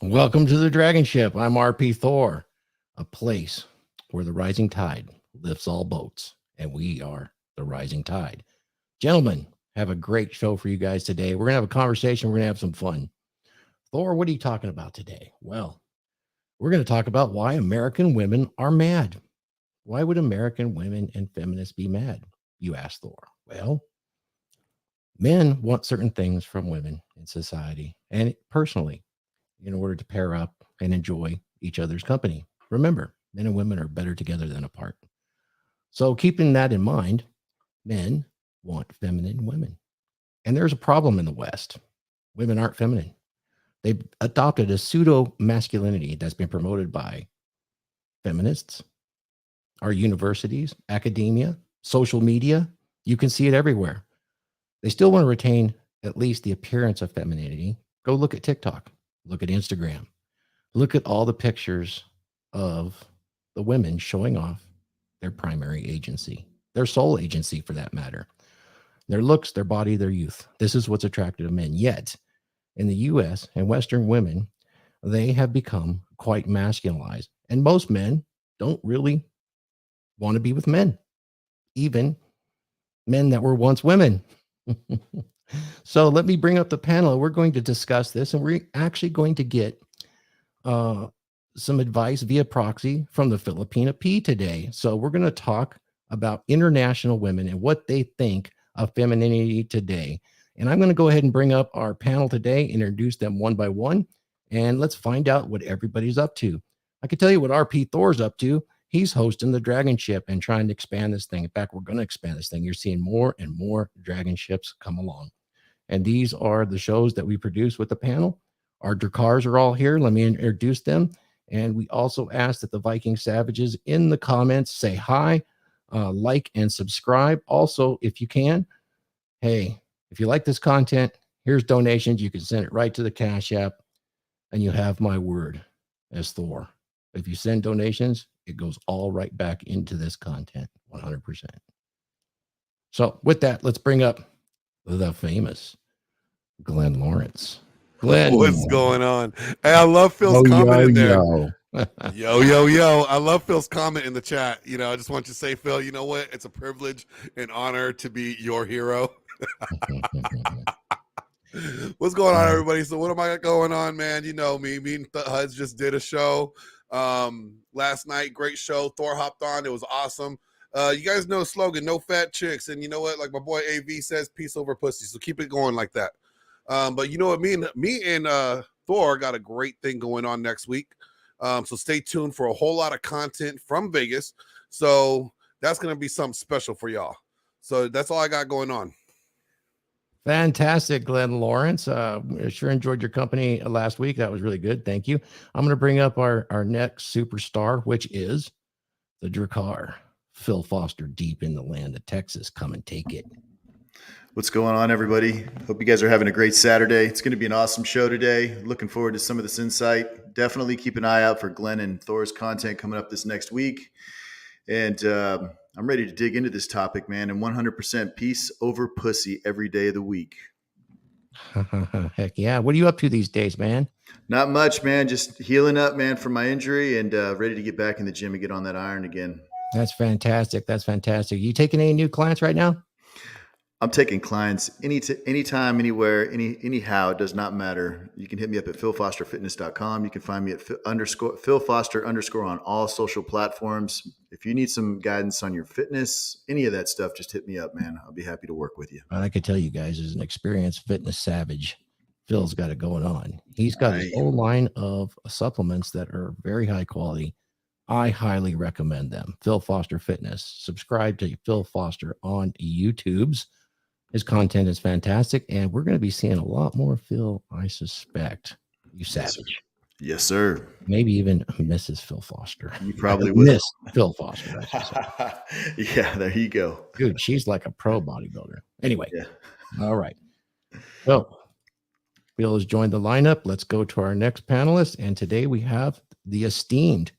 Welcome to the DragonShip. I'm RP Thor, a place where the rising tide lifts all boats, and we are the rising tide. Gentlemen, have a great show for you guys today. We're going to have a conversation. We're going to have some fun. Thor, what are you talking about today? Well, we're going to talk about why American women are mad. Why would American women and feminists be mad? You asked Thor. Well, men want certain things from women in society and personally in order to pair up and enjoy each other's company. Remember, men and women are better together than apart. So keeping that in mind, men want feminine women. And there's a problem in the West. Women aren't feminine. They've adopted a pseudo masculinity that's been promoted by feminists, our universities, academia, social media. You can see it everywhere. They still want to retain at least the appearance of femininity. Go look at TikTok. Look at Instagram. Look at all the pictures of the women showing off their primary agency, their sole agency for that matter. Their looks, their body, their youth. This is what's attractive to men. Yet, in the U.S. and Western women, they have become quite masculinized. And most men don't really want to be with men, even men that were once women. So let me bring up the panel. We're going to discuss this, and we're actually going to get some advice via proxy from the Filipina Pea today. So we're going to talk about international women and what they think of femininity today. And I'm going to go ahead and bring up our panel today, introduce them one by one, and let's find out what everybody's up to. I can tell you what RP Thor's up to. He's hosting the DragonShip and trying to expand this thing. In fact, we're going to expand this thing. You're seeing more and more DragonShips come along. And these are the shows that we produce with the panel. Our Drakars are all here. Let me introduce them. And we also ask that the Viking Savages in the comments say hi, like, and subscribe. Also, if you can, hey, if you like this content, here's donations. You can send it right to the Cash App, and you have my word as Thor. If you send donations, it goes all right back into this content, 100%. So with that, let's bring up the famous Glenn Laurence. Glenn, what's going on? Hey, I love Phil's comment in there. Yo. I love Phil's comment in the chat. You know, I just want you to say, Phil, you know what? It's a privilege and honor to be your hero. What's going on, everybody? So what am I going on, man? You know me and the Huds just did a show last night. Great show. Thor hopped on. It was awesome. You guys know the slogan, no fat chicks. And you know what? Like my boy AV says, peace over pussy. So keep it going like that. But you know what? Me and Thor got a great thing going on next week. So stay tuned for a whole lot of content from Vegas. So that's going to be something special for y'all. So that's all I got going on. Fantastic, Glenn Laurence. Sure enjoyed your company last week. That was really good. Thank you. I'm going to bring up our next superstar, which is the Drakar, Phil Foster, deep in the land of Texas. Come and take it. What's going on, everybody? Hope you guys are having a great Saturday. It's going to be an awesome show today. Looking forward to some of this insight. Definitely keep an eye out for Glenn and Thor's content coming up this next week. And I'm ready to dig into this topic, man. And 100% peace over pussy every day of the week. Heck yeah. What are you up to these days, man? Not much, man. Just healing up, man, from my injury and ready to get back in the gym and get on that iron again. That's fantastic. That's fantastic. You taking any new clients right now? I'm taking clients anytime, anywhere, anyhow. It does not matter. You can hit me up at philfosterfitness.com. You can find me at philfoster_ on all social platforms. If you need some guidance on your fitness, any of that stuff, just hit me up, man. I'll be happy to work with you. I could tell you guys, as an experienced fitness savage, Phil's got it going on. He's got a whole line of supplements that are very high quality. I highly recommend them. Phil Foster Fitness. Subscribe to Phil Foster on YouTube's. His content is fantastic, and we're going to be seeing a lot more Phil, I suspect. You savage. Yes, sir. Maybe even Mrs. Phil Foster. You probably will. Miss Phil Foster. Yeah, there you go. Dude, she's like a pro bodybuilder. Anyway, yeah. All right. So, Phil has joined the lineup. Let's go to our next panelist, and today we have the esteemed,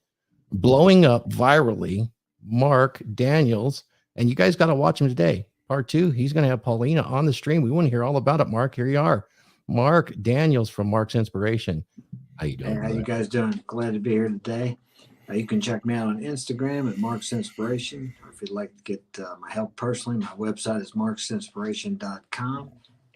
blowing up virally, Mark Daniels, and you guys got to watch him today. Part 2, he's going to have Paulina on the stream. We want to hear all about it, Mark. Here you are. Mark Daniels from Mark's Inspiration. How you Hey, doing, how you brother? guys doing? Glad to be here today. You can check me out on Instagram at Mark's Inspiration, or if you'd like to get my help personally, my website is marksinspiration.com.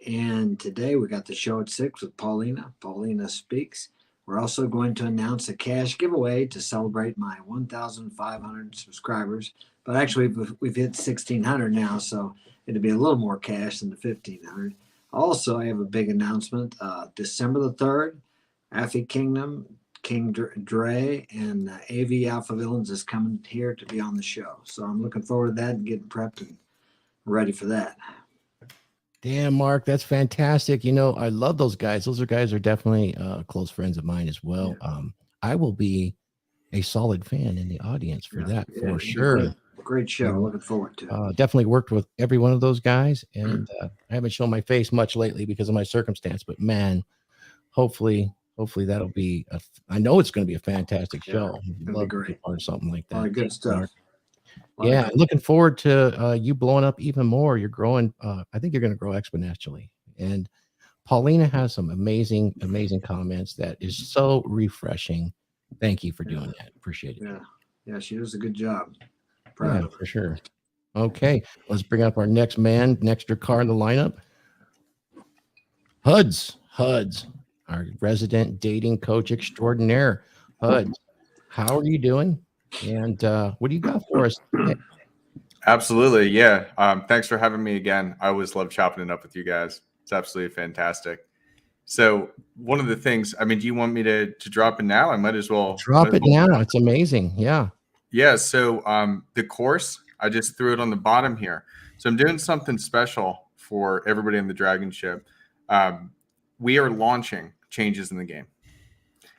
And today we got the show at 6 with Paulina. Paulina Speaks. We're also going to announce a cash giveaway to celebrate my 1,500 subscribers. But actually, we've hit 1,600 now, so it'll be a little more cash than the 1,500. Also, I have a big announcement. December the 3rd, Affy Kingdom, King Dre, and AV Alpha Villains is coming here to be on the show. So I'm looking forward to that and getting prepped and ready for that. Damn, Mark, that's fantastic. You know, I love those guys. Those guys are definitely close friends of mine as well. Yeah. I will be a solid fan in the audience for that, for sure. Great show. Looking forward to it. Definitely worked with every one of those guys, and I haven't shown my face much lately because of my circumstance. But man, hopefully that'll be. I know it's going to be a fantastic show. It'll be great. Or something like that. A lot of good stuff. Yeah, looking forward to you blowing up even more. You're growing. I think you're going to grow exponentially. And Paulina has some amazing comments that is so refreshing. Thank you for doing that. Appreciate it. Yeah, she does a good job. Yeah, for sure. Okay, let's bring up our next car in the lineup. Huds, our resident dating coach extraordinaire. Huds, how are you doing? And what do you got for us today? Absolutely. Yeah. Thanks for having me again. I always love chopping it up with you guys. It's absolutely fantastic. So one of the things, I mean, do you want me to drop it now? I might as well drop it now. It's amazing. Yeah. Yeah. So the course, I just threw it on the bottom here. So I'm doing something special for everybody in the DragonShip. We are launching changes in the game.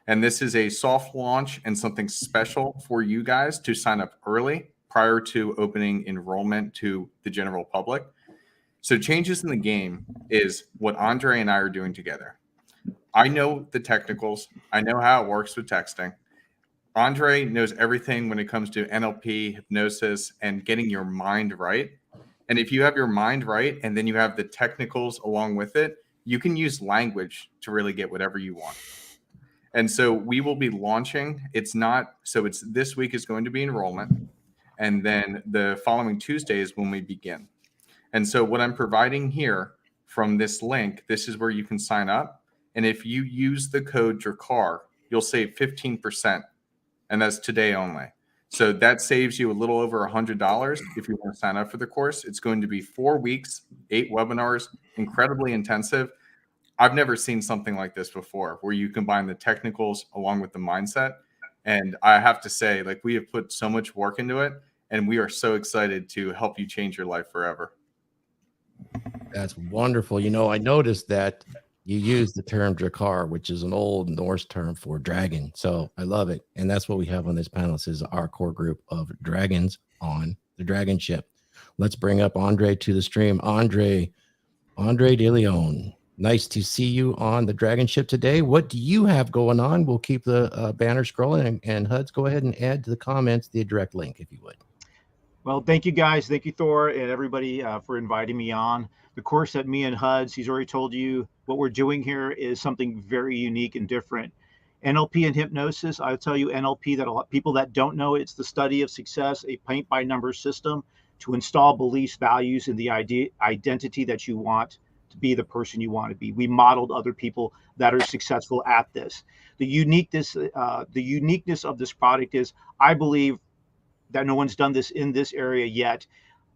And this is a soft launch and something special for you guys to sign up early prior to opening enrollment to the general public. So changes in the game is what Andre and I are doing together. I know the technicals. I know how it works with texting. Andre knows everything when it comes to NLP, hypnosis, and getting your mind right. And if you have your mind right and then you have the technicals along with it, you can use language to really get whatever you want. And so we will be launching. It's this week is going to be enrollment. And then the following Tuesday is when we begin. And so what I'm providing here from this link, this is where you can sign up. And if you use the code DRACAR, you'll save 15%. And that's today only. So that saves you a little over $100 if you want to sign up for the course. It's going to be 4 weeks, 8 webinars, incredibly intensive. I've never seen something like this before, where you combine the technicals along with the mindset. And I have to say, like, we have put so much work into it, and we are so excited to help you change your life forever. That's wonderful. You know, I noticed that you use the term Drakkar, which is an old Norse term for dragon. So I love it. And that's what we have on this panel. This is our core group of dragons on the DragonShip. Let's bring up Andre to the stream. Andre Deleon. Nice to see you on the DragonShip today. What do you have going on? We'll keep the banner scrolling, and Huds, go ahead and add to the comments the direct link, if you would. Well, thank you guys. Thank you, Thor, and everybody for inviting me on. The course that me and Huds, he's already told you what we're doing here is something very unique and different. NLP and hypnosis, I'll tell you NLP, that a lot of people that don't know, it's the study of success, a paint by numbers system to install beliefs, values, and the identity that you want to be, the person you want to be. We modeled other people that are successful at this. The uniqueness of this product is, I believe, that no one's done this in this area yet.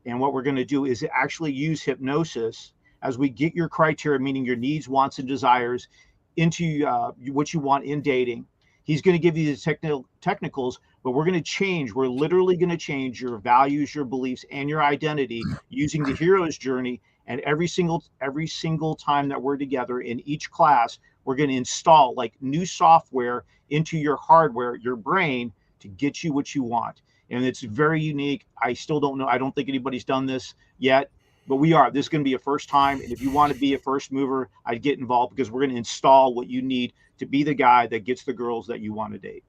And what we're going to do is actually use hypnosis as we get your criteria, meaning your needs, wants, and desires, into what you want in dating. He's going to give you the technicals, but we're going to change. We're literally going to change your values, your beliefs, and your identity using the hero's journey. And every single time that we're together in each class, we're going to install like new software into your hardware, your brain, to get you what you want. And it's very unique. I still don't know. I don't think anybody's done this yet, but we are. This is going to be a first time. And if you want to be a first mover, I'd get involved, because we're going to install what you need to be the guy that gets the girls that you want to date.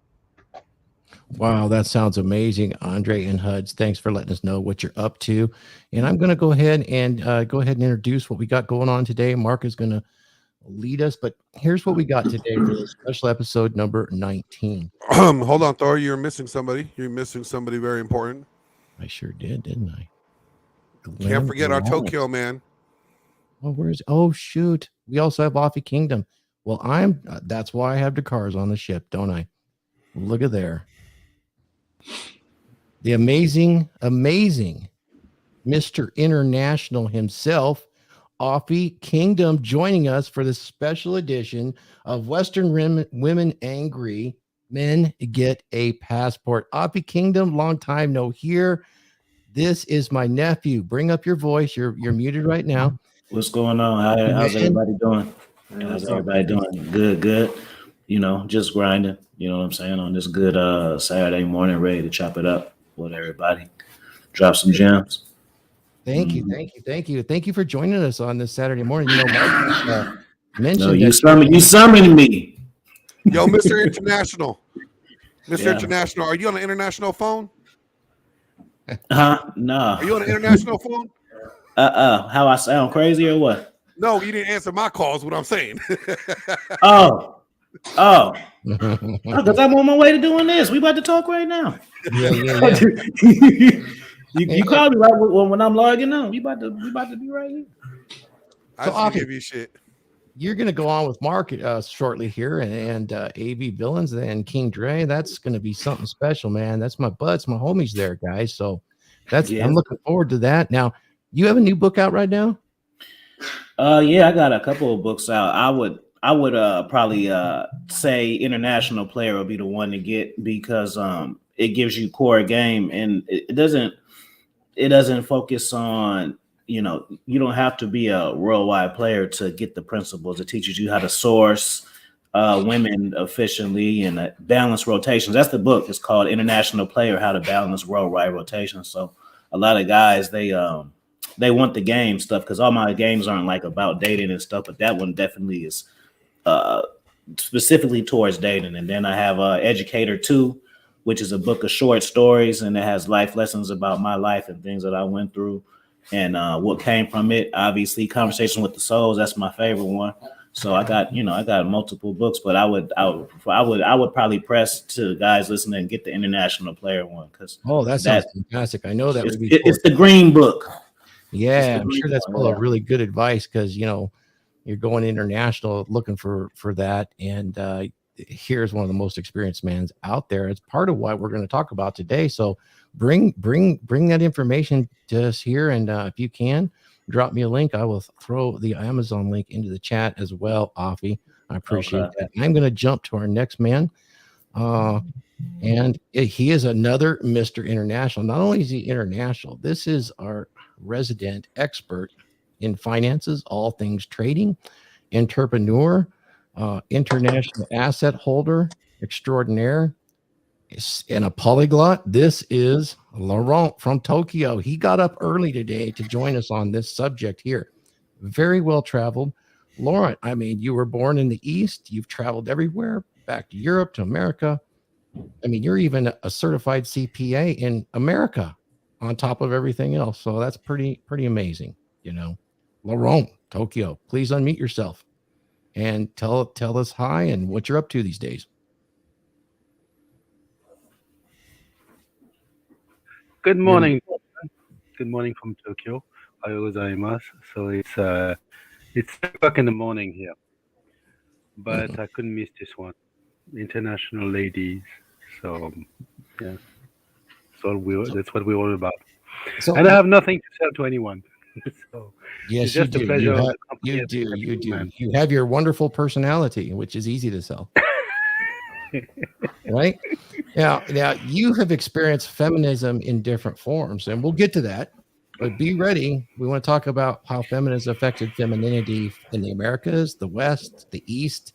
Wow, that sounds amazing, Andre and Huds. Thanks for letting us know what you're up to. And I'm going to go ahead and introduce what we got going on today. Mark is going to lead us. But here's what we got today for this special episode number 19. Hold on, Thor. You're missing somebody. You're missing somebody very important. I sure did, didn't I? Can't forget our Laurent. Tokyo man. Oh, where's? Oh, shoot. We also have Offie Kingdom. Well, that's why I have the cars on the ship, don't I? Look at there. The amazing Mr. International himself, Offie Kingdom, joining us for this special edition of Western Women Angry. Men Get a Passport. Offie Kingdom, long time no hear. This is my nephew. Bring up your voice. You're muted right now. What's going on? How's everybody doing? How's everybody doing? Good. You know, just grinding. You know what I'm saying? On this good Saturday morning, ready to chop it up with everybody. Drop some gems. Thank you for joining us on this Saturday morning. You know, Mark mentioned No, you that summoned me. Yo, Mr. International. Mr. Yeah. International, are you on an international phone? Huh? No. Are you on an international phone? How I sound crazy or what? No, you didn't answer my calls. What I'm saying. Oh. Because I'm on my way to doing this. We about to talk right now. Yeah. You called me right when I'm logging on. We about to be right here. I So, should Offie, give you shit. you're going to go on with Mark shortly here, and AV Villains and King Dre. That's going to be something special, man. That's my buds, my homies there, guys. So Yeah. I'm looking forward to that. Now, you have a new book out right now? Yeah, I got a couple of books out. I would probably say International Player would be the one to get because it gives you core game and it doesn't focus on, you know, you don't have to be a worldwide player to get the principles. It teaches you how to source women efficiently and balance rotations. That's the book. It's called International Player: How to Balance Worldwide Rotations. So a lot of guys, they want the game stuff because all my games aren't like about dating and stuff, but that one definitely is specifically towards dating. And then I have Educator 2, which is a book of short stories, and it has life lessons about my life and things that I went through and what came from it. Obviously, Conversation with the Souls, that's my favorite one. So I got multiple books, but I would probably press to guys listening and get the International Player one because That sounds fantastic. I know that would be it's the green book. Yeah, I'm sure that's full of really good advice because, you know, you're going international looking for that. And here's one of the most experienced men out there. It's part of what we're going to talk about today. So bring that information to us here. And if you can, drop me a link. I will throw the Amazon link into the chat as well, Offie. I appreciate that. I'm going to jump to our next man. And he is another Mr. International. Not only is he international, this is our resident expert in finances, all things trading, entrepreneur, international asset holder extraordinaire, and a polyglot. This is Laurent from Tokyo. He got up early today to join us on this subject here. Very well traveled. Laurent, I mean, you were born in the East. You've traveled everywhere, back to Europe, to America. I mean, you're even a certified CPA in America on top of everything else. So that's pretty amazing, you know. Laurent, Tokyo, please unmute yourself and tell us hi and what you're up to these days. Good morning. Good morning from Tokyo. Ohayou gozaimasu. So it's 3 o'clock in the morning here, but I couldn't miss this one. International ladies. So yeah, that's what we're all about. So, And I have nothing to sell to anyone. So yes, it's just you a do. pleasure. You do. You have your wonderful personality, which is easy to sell. Right? Now, you have experienced feminism in different forms, and we'll get to that. But be ready. We want to talk about how feminism affected femininity in the Americas, the West, the East,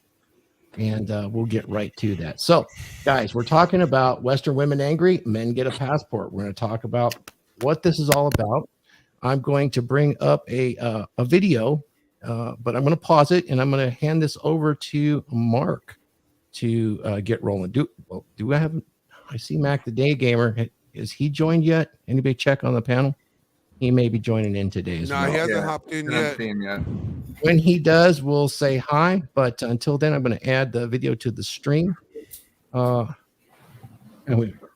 and we'll get right to that. So, guys, we're talking about Western Women Angry, Men Get a Passport. We're going to talk about what this is all about. I'm going to bring up a video, but I'm going to pause it, and I'm going to hand this over to Mark to get rolling. Do I have? I see Mac the Day Gamer. Is he joined yet? Anybody check on the panel? He may be joining in today as well. He hasn't hopped in yet. Seen yet. when he does, we'll say hi. But until then, I'm going to add the video to the stream. And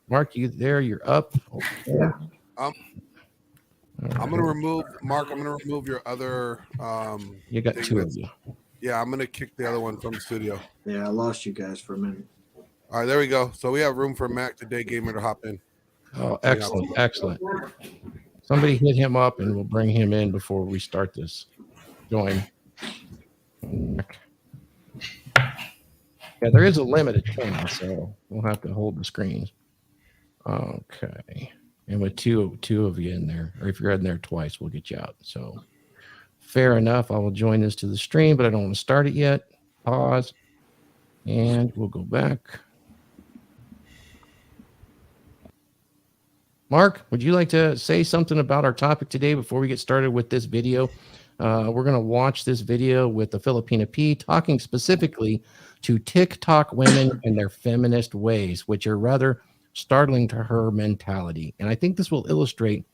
Mark, you there? You're up. Okay. Yeah. I'm gonna remove Mark. I'm gonna remove your other. You got thing two of that's- you. Yeah, I'm gonna kick the other one from the studio. Yeah, I lost you guys for a minute. All right, there we go. So we have room for Mac Today Gamer to hop in. Oh, excellent, excellent. Somebody hit him up, and we'll bring him in before we start this. Join. Yeah, there is a limit of 10, so we'll have to hold the screens. Okay. And with two of you in there, or if you're in there twice, we'll get you out. So fair enough. I will join this to the stream, but I don't want to start it yet. Pause. And we'll go back. Mark, would you like to say something about our topic today before we get started with this video? We're going to watch this video with the Filipina Pea talking specifically to TikTok women and their feminist ways, which are rather startling to her mentality. And I think this will illustrate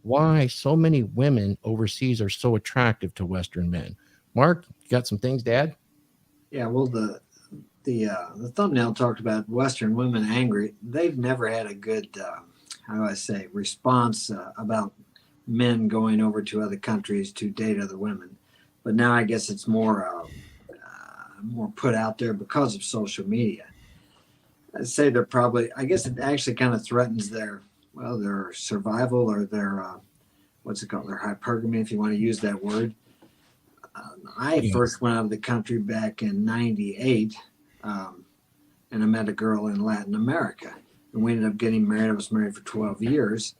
why so many women overseas are so attractive to Western men. Mark, you got some things to add? Yeah, well, the thumbnail talked about Western women angry. They've never had a good, how do I say, response about men going over to other countries to date other women. But now I guess it's more put out there because of social media. I'd say they're probably, I guess it actually kind of threatens their survival or their, what's it called, their hypergamy, if you want to use that word. I first went out of the country back in 98, and I met a girl in Latin America. And we ended up getting married. I was married for 12 years.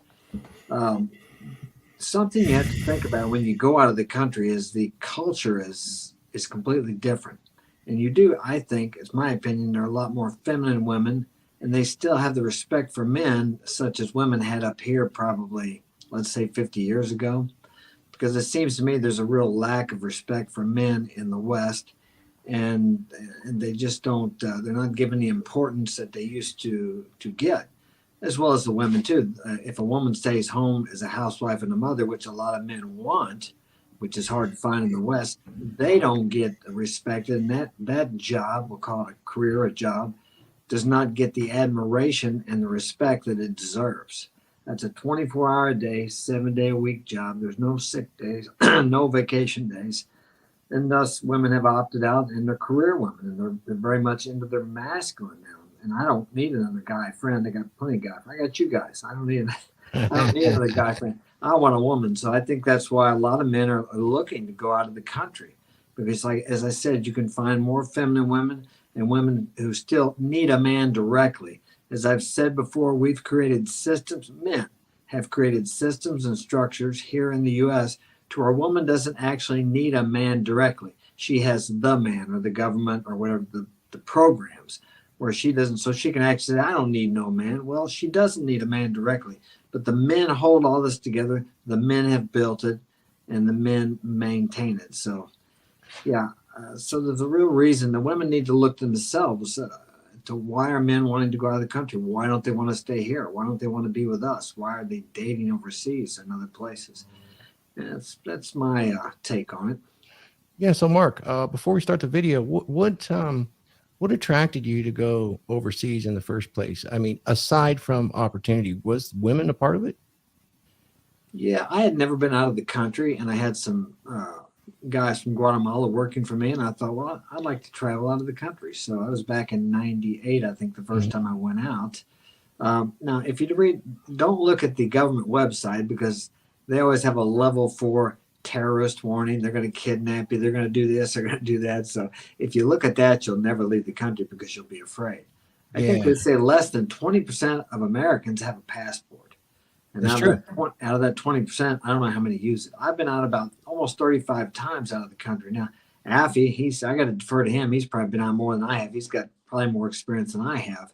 Something you have to think about when you go out of the country is the culture is completely different. And you do, I think, it's my opinion, there are a lot more feminine women, and they still have the respect for men, such as women had up here probably, let's say, 50 years ago. Because it seems to me there's a real lack of respect for men in the West, and they just don't, they're not given the importance that they used to get, as well as the women too. If a woman stays home as a housewife and a mother, which a lot of men want, which is hard to find in the West, they don't get respected. And that job, we'll call it a career, a job, does not get the admiration and the respect that it deserves. That's a 24-hour-a-day, 7-day-a-week job. There's no sick days, no vacation days. And thus, women have opted out, and they're career women, and they're very much into their masculine now. And I don't need another guy friend. I got plenty of guy friends. I got you guys. I don't need another guy friend. I want a woman. So I think that's why a lot of men are looking to go out of the country. Because, like as I said, you can find more feminine women and women who still need a man directly. As I've said before, we've created systems, men have created systems and structures here in the U.S. to where a woman doesn't actually need a man directly. She has the man or the government or whatever, the programs where she doesn't, so she can actually say, I don't need no man. Well, she doesn't need a man directly. But the men hold all this together. The men have built it, and the men maintain it. So, yeah. So there's a real reason the women need to look to themselves to why are men wanting to go out of the country? Why don't they want to stay here? Why don't they want to be with us? Why are they dating overseas and other places? And that's my take on it. Yeah. So, Mark, before we start the video, what attracted you to go overseas in the first place? I mean, aside from opportunity, was women a part of it? Yeah, I had never been out of the country, and I had some guys from Guatemala working for me, and I thought, well, I'd like to travel out of the country. So I was back in 98, I think, the first time I went out. Now, if you read, don't look at the government website because they always have a level 4 terrorist warning. They're going to kidnap you. They're going to do this. They're going to do that. So if you look at that, you'll never leave the country because you'll be afraid. I think they say less than 20% of Americans have a passport. And out of that 20%, I don't know how many use it. I've been out about almost 35 times out of the country. Now, Affy, I got to defer to him. He's probably been out more than I have. He's got probably more experience than I have.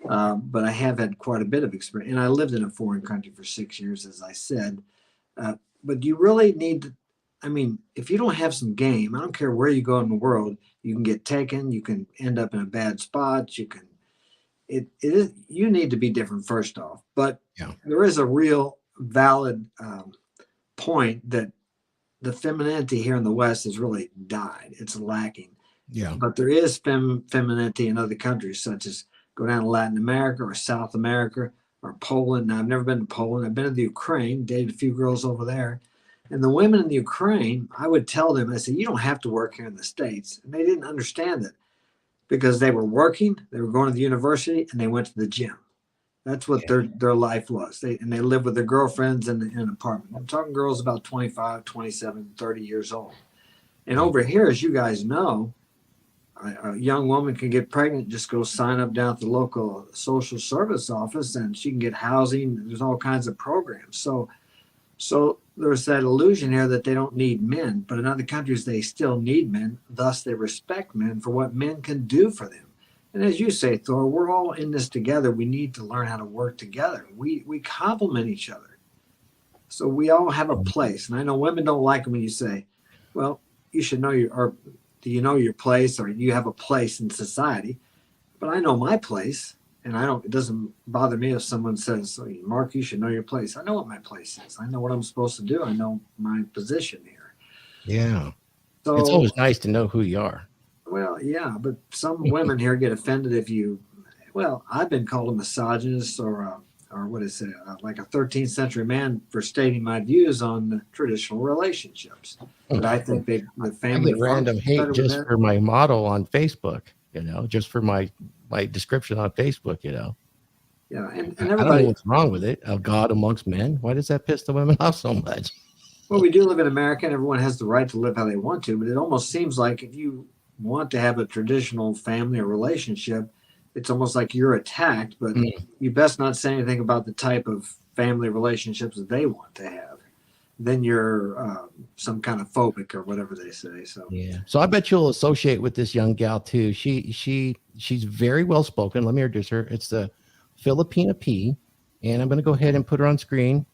But I have had quite a bit of experience. And I lived in a foreign country for 6 years, as I said. But you really need to, I mean, if you don't have some game, I don't care where you go in the world, you can get taken, you can end up in a bad spot, you can, you need to be different first off. But there is a real valid point that the femininity here in the West has really died. It's lacking. Yeah. But there is femininity in other countries, such as go down to Latin America or South America or Poland. Now, I've never been to Poland. I've been to the Ukraine, dated a few girls over there. And the women in the Ukraine, I would tell them, I said, you don't have to work here in the States. And they didn't understand it because they were working, they were going to the university, and they went to the gym. That's what their life was. They lived with their girlfriends in an apartment. I'm talking girls about 25, 27, 30 years old. And over here, as you guys know, a young woman can get pregnant, just go sign up down at the local social service office, and she can get housing. There's all kinds of programs. So there's that illusion here that they don't need men, but in other countries they still need men. Thus, they respect men for what men can do for them. And as you say, Thor, we're all in this together. We need to learn how to work together. We complement each other. So we all have a place. And I know women don't like it when you say, well, you should know or do you know your place, or you have a place in society? But I know my place, and it doesn't bother me if someone says, hey, Mark, you should know your place. I know what my place is. I know what I'm supposed to do. I know my position here. Yeah. So it's always nice to know who you are. Well, yeah, but some women here get offended if I've been called a misogynist or what is it, like a 13th century man for stating my views on traditional relationships. But I think the family. I get random hate just for my model on Facebook, just for my description on Facebook, Yeah, and I everybody. don't know what's wrong with it. A God amongst men. Why does that piss the women off so much? Well, we do live in America, and everyone has the right to live how they want to. But it almost seems like if you want to have a traditional family or relationship, it's almost like you're attacked, but you best not say anything about the type of family relationships that they want to have. Then you're some kind of phobic or whatever they say. So yeah. So I bet you'll associate with this young gal too. She's very well spoken. Let me introduce her. It's the Filipina Pea, and I'm going to go ahead and put her on screen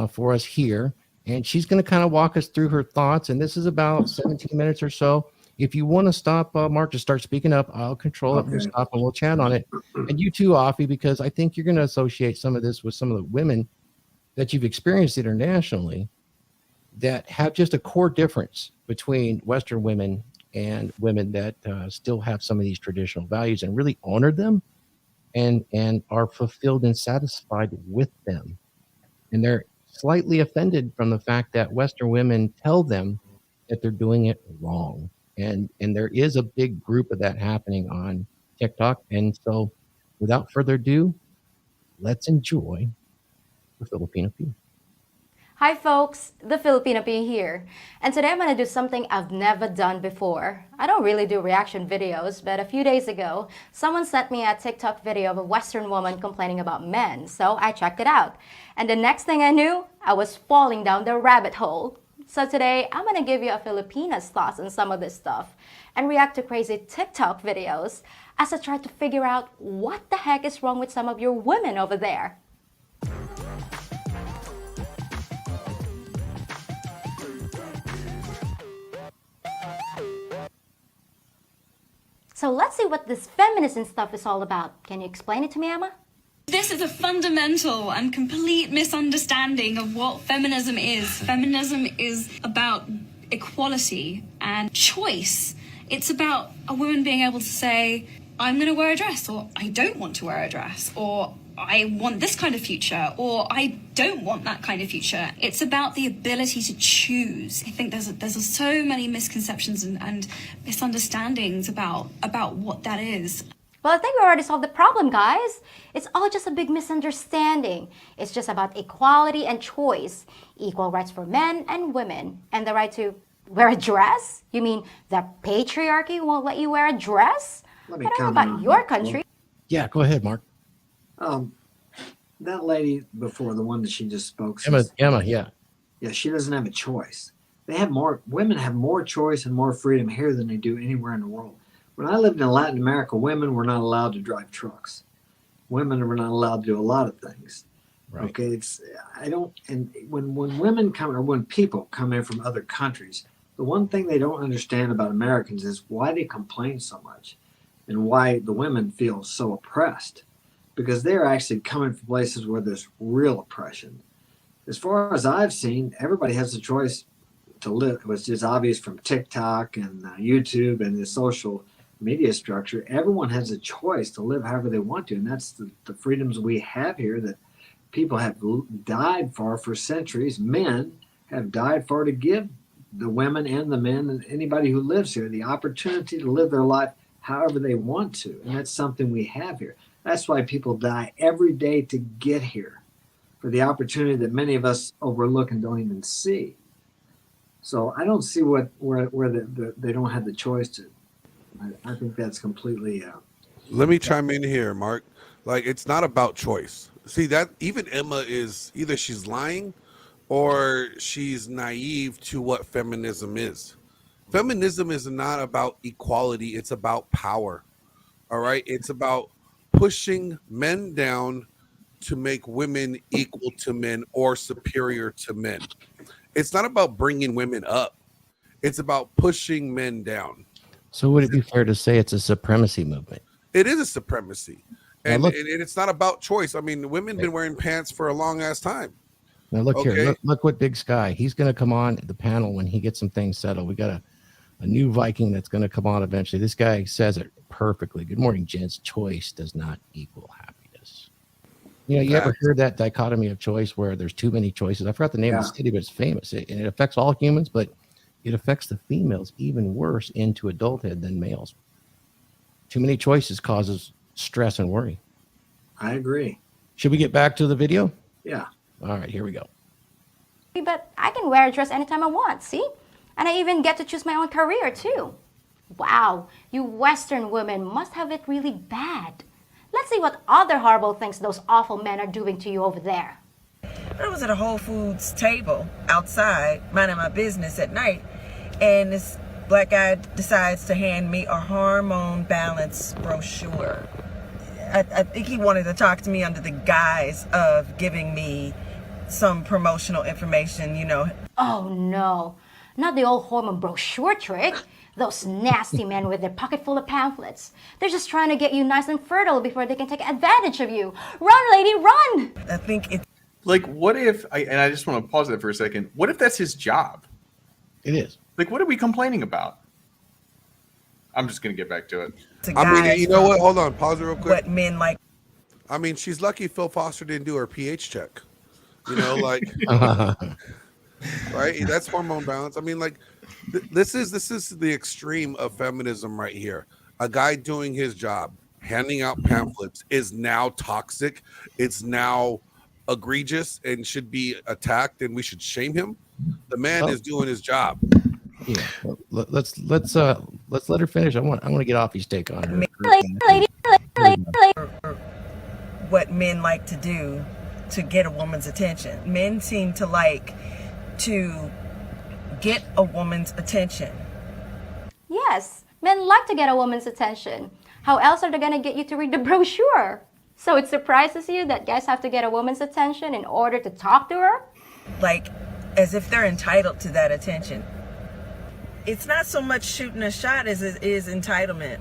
for us here. And she's going to kind of walk us through her thoughts. And this is about 17 minutes or so. If you want to stop, Mark, to start speaking up, I'll control it and stop, and we'll chat on it. And you too, Offie, because I think you're going to associate some of this with some of the women that you've experienced internationally that have just a core difference between Western women and women that still have some of these traditional values and really honor them and are fulfilled and satisfied with them. And they're slightly offended from the fact that Western women tell them that they're doing it wrong. And there is a big group of that happening on TikTok. And so without further ado, let's enjoy the Filipina Pea. Hi folks, the Filipina Pea here. And today I'm going to do something I've never done before. I don't really do reaction videos, but a few days ago, someone sent me a TikTok video of a Western woman complaining about men. So I checked it out. And the next thing I knew, I was falling down the rabbit hole. So today, I'm going to give you a Filipina's thoughts on some of this stuff and react to crazy TikTok videos as I try to figure out what the heck is wrong with some of your women over there. So let's see what this feminism stuff is all about. Can you explain it to me, Emma? This is a fundamental and complete misunderstanding of what feminism is. Feminism is about equality and choice. It's about a woman being able to say, I'm going to wear a dress, or I don't want to wear a dress, or I want this kind of future, or I don't want that kind of future. It's about the ability to choose. I think there's so many misconceptions and misunderstandings about what that is. Well, I think we already solved the problem, guys. It's all just a big misunderstanding. It's just about equality and choice, equal rights for men and women, and the right to wear a dress? You mean the patriarchy won't let you wear a dress? I don't know about your country. Yeah, go ahead, Mark. That lady before, the one that she just spoke. Emma, yeah. Yeah, she doesn't have a choice. Women have more choice and more freedom here than they do anywhere in the world. When I lived in Latin America, women were not allowed to drive trucks. Women were not allowed to do a lot of things. Right. Okay, when women come, or when people come in from other countries, the one thing they don't understand about Americans is why they complain so much and why the women feel so oppressed, because they're actually coming from places where there's real oppression. As far as I've seen, everybody has a choice to live. It was just obvious from TikTok and YouTube and the social media structure. Everyone has a choice to live however they want to, and that's the freedoms we have here that people have died for centuries. Men have died for to give the women and the men and anybody who lives here the opportunity to live their life however they want to, and that's something we have here. That's why people die every day to get here, for the opportunity that many of us overlook and don't even see. So I don't see where they don't have the choice to. I think that's completely. Let me chime in here, Mark. Like, it's not about choice. See, that even Emma is either she's lying or she's naive to what feminism is. Feminism is not about equality. It's about power. All right. It's about pushing men down to make women equal to men or superior to men. It's not about bringing women up. It's about pushing men down. So would it be fair to say it's a supremacy movement? It is a supremacy. And, look, and it's not about choice. I mean, women been wearing pants for a long ass time. Now look Okay. here. Look what Big Sky. He's going to come on the panel when he gets some things settled. We got a new Viking that's going to come on eventually. This guy says it perfectly. Good morning, gents. Choice does not equal happiness. You know, you ever heard that dichotomy of choice where there's too many choices? I forgot the name of the city, but it's famous. And it affects all humans, but it affects the females even worse into adulthood than males. Too many choices causes stress and worry. I agree. Should we get back to the video? Yeah. All right, here we go. But I can wear a dress anytime I want, see? And I even get to choose my own career too. Wow, you Western women must have it really bad. Let's see what other horrible things those awful men are doing to you over there. I was at a Whole Foods table outside, minding my business at night, and this black guy decides to hand me a hormone balance brochure. I think he wanted to talk to me under the guise of giving me some promotional information, you know. Oh no, not the old hormone brochure trick. Those nasty men with their pocket full of pamphlets. They're just trying to get you nice and fertile before they can take advantage of you. Run, lady, run! I think it's like, what if, and I just want to pause that for a second. What if that's his job? It is. Like, what are we complaining about? I'm just going to get back to it. I mean, you know what? Hold on. Pause it real quick. What men like. I mean, she's lucky Phil Foster didn't do her pH check. You know, like, right? That's hormone balance. I mean, like, this is the extreme of feminism right here. A guy doing his job, handing out pamphlets, is now toxic. It's now egregious and should be attacked, and we should shame him. The man is doing his job. Yeah, let's let her finish. I want to get Offie's take on her. What men like to do to get a woman's attention. Men seem to like to get a woman's attention. Yes, men like to get a woman's attention. How else are they gonna get you to read the brochure? So it surprises you that guys have to get a woman's attention in order to talk to her? Like, as if they're entitled to that attention. It's not so much shooting a shot as it is entitlement.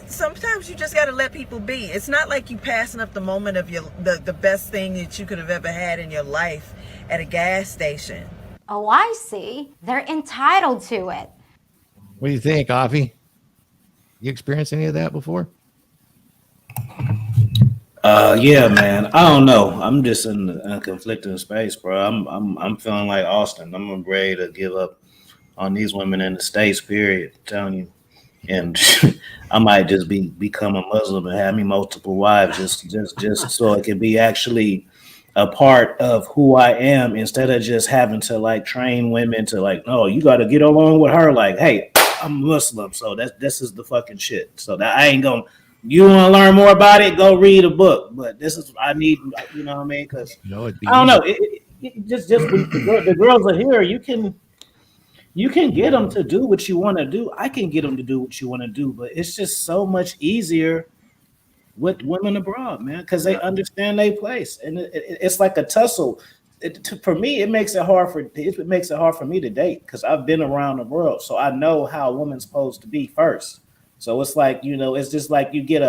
Sometimes you just got to let people be. It's not like you passing up the moment of the best thing that you could have ever had in your life at a gas station. Oh, I see. They're entitled to it. What do you think, Offie? You experienced any of that before? Yeah, man. I don't know. I'm just in a conflicting space, bro. I'm feeling like Austin. I'm ready to give up on these women in the States, period. I'm telling you. And I might just become a Muslim and have me multiple wives just so it can be actually a part of who I am, instead of just having to like train women to like, no, you got to get along with her. Like, hey, I'm Muslim, so this is the fucking shit. So that I ain't gonna. You want to learn more about it? Go read a book. But this is I need. You know what I mean? Because I don't know. It just the girls are here. You can get them to do what you want to do. I can get them to do what you want to do, but it's just so much easier with women abroad, man, because they understand their place, and it's like a tussle. For me, it makes it hard for me to date because I've been around the world, so I know how a woman's supposed to be first. So it's like, it's just like you get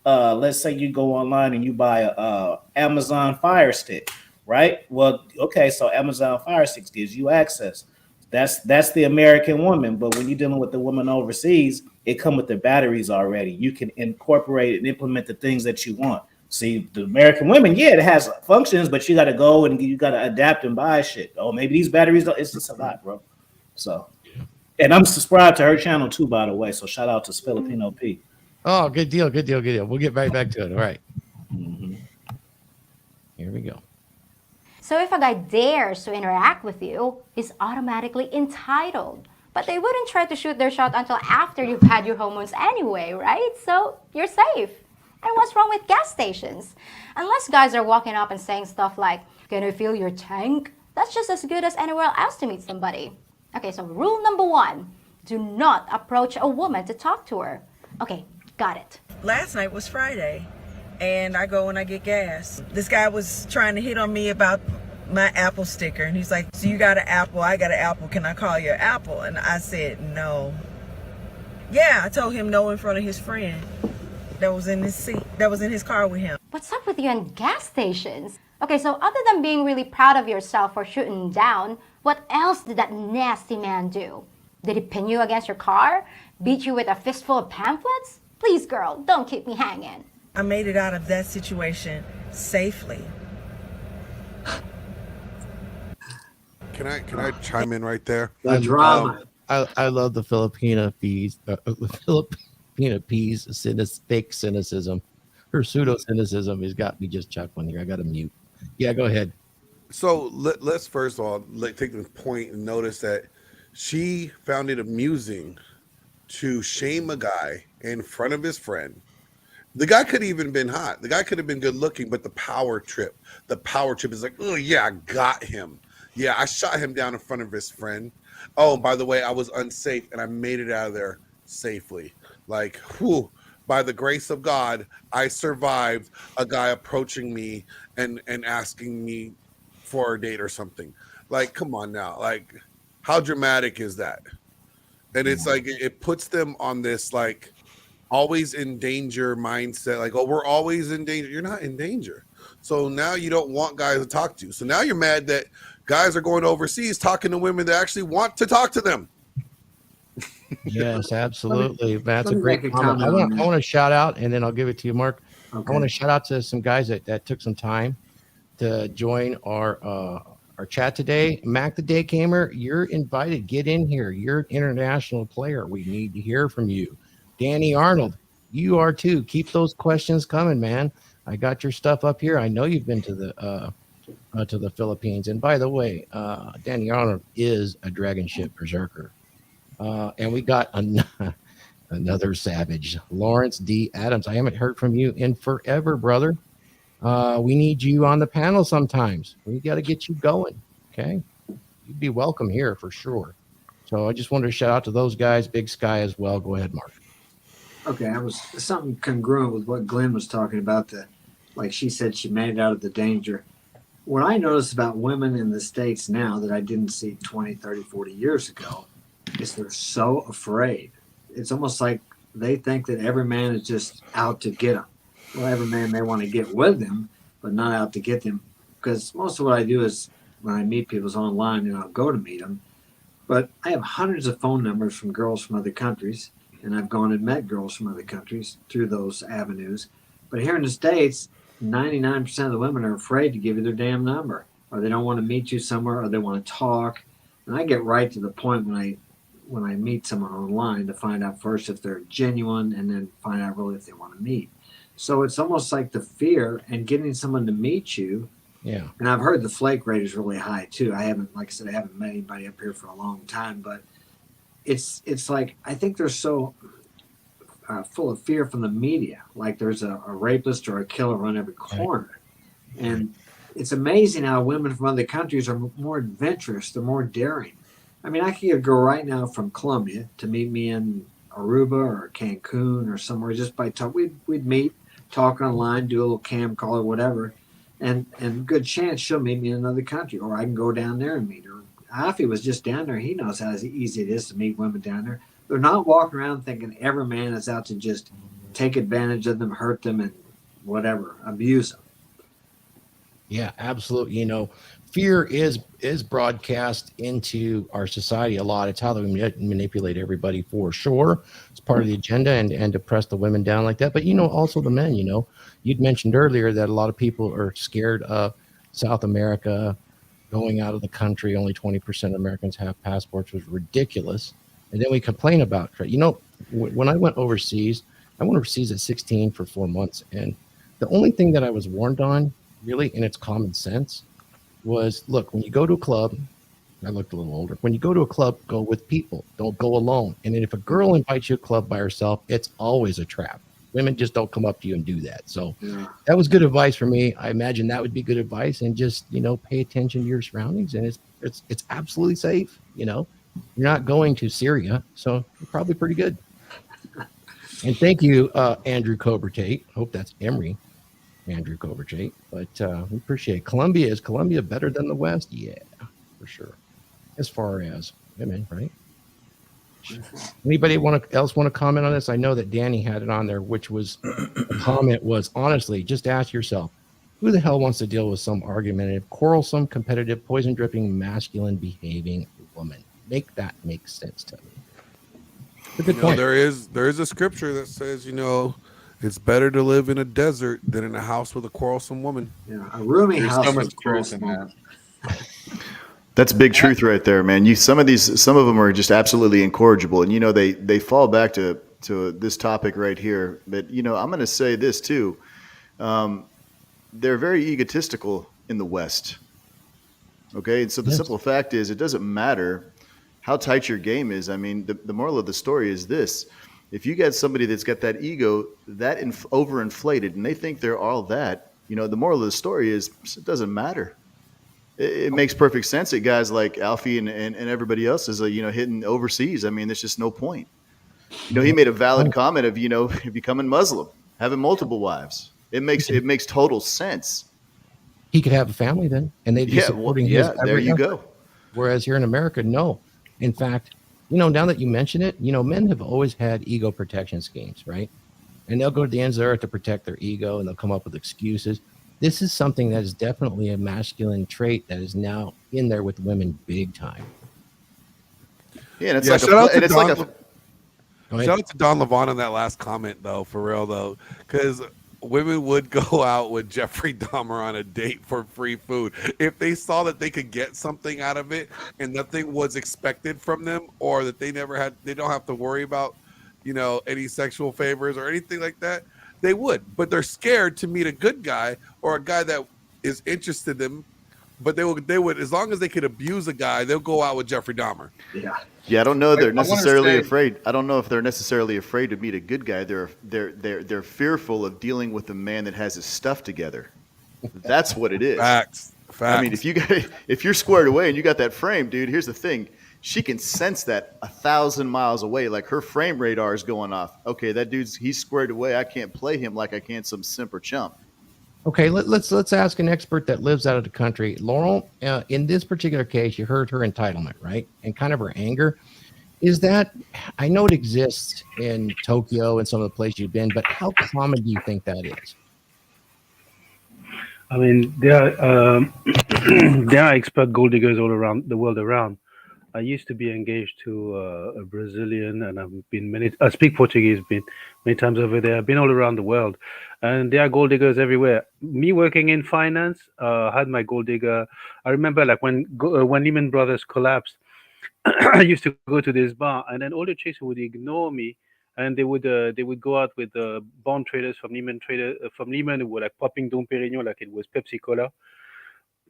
let's say you go online and you buy a Amazon Fire Stick. right? Well, okay, so Amazon Fire Sticks gives you access. That's the American woman. But when you're dealing with the woman overseas, it comes with the batteries already. You can incorporate and implement the things that you want. See, the American women, yeah, it has functions, but you got to go and you got to adapt and buy shit. Oh, maybe these batteries don't. It's just a lot, bro. So, and I'm subscribed to her channel too, by the way. So shout out to Filipina Pea. Oh, good deal. Good deal. Good deal. We'll get right back to it. All right. Mhm. Here we go. So if a guy dares to interact with you, he's automatically entitled. But they wouldn't try to shoot their shot until after you've had your hormones anyway, right? So you're safe. And what's wrong with gas stations? Unless guys are walking up and saying stuff like, "Can I fill your tank?" That's just as good as anywhere else to meet somebody. Okay, so rule number 1, do not approach a woman to talk to her. Okay, got it. Last night was Friday, and I go and I get gas. This guy was trying to hit on me about my Apple sticker, and he's like, "So you got an Apple, I got an Apple, can I call you an Apple?" And I said no. Yeah, I told him no in front of his friend that was in his seat, that was in his car with him. What's up with you and gas stations? Okay, so other than being really proud of yourself for shooting down, what else did that nasty man do? Did he pin you against your car? Beat you with a fistful of pamphlets? Please, girl, don't keep me hanging. I made it out of that situation safely. Can I chime in right there? The drama. I love the Filipina Peas. The Filipina Peas fake cynicism. Her pseudo cynicism has got me just chuckling here. I got to mute. Yeah, go ahead. So let's first of all take the point and notice that she found it amusing to shame a guy in front of his friend. The guy could have even been hot. The guy could have been good looking, but the power trip is like, oh yeah, I got him. Yeah, I shot him down in front of his friend. Oh, by the way, I was unsafe and I made it out of there safely. Like, whew, by the grace of God, I survived a guy approaching me and asking me for a date or something. Like, come on now. Like, how dramatic is that? And it's like, it puts them on this, like, always in danger mindset. Like, oh, we're always in danger. You're not in danger. So now you don't want guys to talk to you. So now you're mad that guys are going overseas talking to women that actually want to talk to them. Yes, absolutely. That's a let me great make a comment. I comment on want that. to shout out, and then I'll give it to you, Mark. Okay. I want to shout out to some guys that took some time to join our chat today. Mac the Day Gamer, you're invited. Get in here. You're an international player. We need to hear from you. Danny Arnold, you are too. Keep those questions coming, man. I got your stuff up here. I know you've been to the Philippines. And by the way, Danny Arnold is a DragonShip berserker. And we got another savage, Laurence D. Adams. I haven't heard from you in forever, brother. We need you on the panel sometimes. We got to get you going. Okay. You'd be welcome here for sure. So I just wanted to shout out to those guys, Big Sky as well. Go ahead, Mark. Okay, I was something congruent with what Glenn was talking about. Like she said, she made it out of the danger. What I notice about women in the States now that I didn't see 20, 30, 40 years ago is they're so afraid. It's almost like they think that every man is just out to get them. Well, every man may want to get with them, but not out to get them. Because most of what I do is when I meet people is online and I'll go to meet them. But I have hundreds of phone numbers from girls from other countries, and I've gone and met girls from other countries through those avenues. But here in the States, 99% of the women are afraid to give you their damn number, or they don't want to meet you somewhere, or they want to talk. And I get right to the point when I meet someone online to find out first if they're genuine and then find out really if they want to meet. So it's almost like the fear and getting someone to meet you. Yeah. And I've heard the flake rate is really high too. I haven't, like I said, I haven't met anybody up here for a long time, but it's like, I think they're so full of fear from the media. Like there's a rapist or a killer on every corner. And it's amazing how women from other countries are more adventurous. They're more daring. I mean, I could get a girl right now from Colombia to meet me in Aruba or Cancun or somewhere just by talk. We'd meet, talk online, do a little cam call or whatever. And good chance she'll meet me in another country, or I can go down there and meet her. Afi was just down there. He knows how easy it is to meet women down there. They're not walking around thinking every man is out to just take advantage of them, hurt them, and whatever, abuse them. Yeah, absolutely. You know, fear is broadcast into our society a lot. It's how they manipulate everybody for sure. It's part of the agenda and to press the women down like that. But you know, also the men. You know, you'd mentioned earlier that a lot of people are scared of South America going out of the country. Only 20% of Americans have passports, was ridiculous. And then we complain about trade. You know, when I went overseas at 16 for 4 months, and the only thing that I was warned on, really, and it's common sense, was look, when you go to a club, I looked a little older. When you go to a club, go with people. Don't go alone. And then if a girl invites you to a club by herself, it's always a trap. Women just don't come up to you and do that. So that was good advice for me. I imagine that would be good advice. And just, you know, pay attention to your surroundings. And it's absolutely safe. You know, you're not going to Syria, so you're probably pretty good. And thank you, Andrew Cobertate. Hope that's Emery. Andrew Cobertate, but we appreciate it. Is Colombia better than the West? Yeah, for sure. As far as women, right? Anybody else want to comment on this? I know that Danny had it on there, which was the comment was, honestly, just ask yourself, who the hell wants to deal with some argumentative, quarrelsome, competitive, poison dripping, masculine behaving woman? Make that make sense to me. It's a good point. There is a scripture that says, you know, it's better to live in a desert than in a house with a quarrelsome woman. Yeah, a roomy There's house so with much a truth in quarrelsome that. That's big truth right there, man. Some of them are just absolutely incorrigible, and you know they fall back to this topic right here. But you know, I'm going to say this too. They're very egotistical in the West. Okay, and so the simple fact is, it doesn't matter how tight your game is. I mean, the moral of the story is this: if you got somebody that's got that ego that overinflated, and they think they're all that, you know, the moral of the story is it doesn't matter. It makes perfect sense that guys like Alfie and everybody else is, you know, hitting overseas. I mean, there's just no point. You know, he made a valid comment of, you know, becoming Muslim, having multiple wives. It makes total sense. He could have a family then, and they'd be supporting his there you effort. go. Whereas here in America, no. In fact, you know, now that you mention it, you know, men have always had ego protection schemes, right? And they'll go to the ends of the earth to protect their ego, and they'll come up with excuses. This is something that is definitely a masculine trait that is now in there with women big time. Yeah, and it's shout out to Don Levon on that last comment, though, for real, though, because women would go out with Jeffrey Dahmer on a date for free food if they saw that they could get something out of it and nothing was expected from them, or that they don't have to worry about, you know, any sexual favors or anything like that. They would, but they're scared to meet a good guy or a guy that is interested in them. But they would, as long as they could abuse a guy, they'll go out with Jeffrey Dahmer. Yeah, I don't know. They're necessarily afraid. I don't know if they're necessarily afraid to meet a good guy. They're fearful of dealing with a man that has his stuff together. That's what it is. Facts. I mean, if you're squared away and you got that frame, dude. Here's the thing. She can sense that 1,000 miles away. Like, her frame radar is going off. Okay, that he's squared away. I can't play him like I can some simp or chump. Okay, let's ask an expert that lives out of the country. Laurent, in this particular case, you heard her entitlement, right? And kind of her anger. Is that, I know it exists in Tokyo and some of the places you've been, but how common do you think that is? I mean, there are expert gold diggers all around the world around. I used to be engaged to a Brazilian, and I speak Portuguese, been many times over there. I've been all around the world, and there are gold diggers everywhere. Me working in finance, had my gold digger. I remember, like, when Lehman Brothers collapsed, I used to go to this bar, and then all the chicks would ignore me, and they would go out with bond traders from Lehman who were like popping Dom Perignon like it was Pepsi Cola.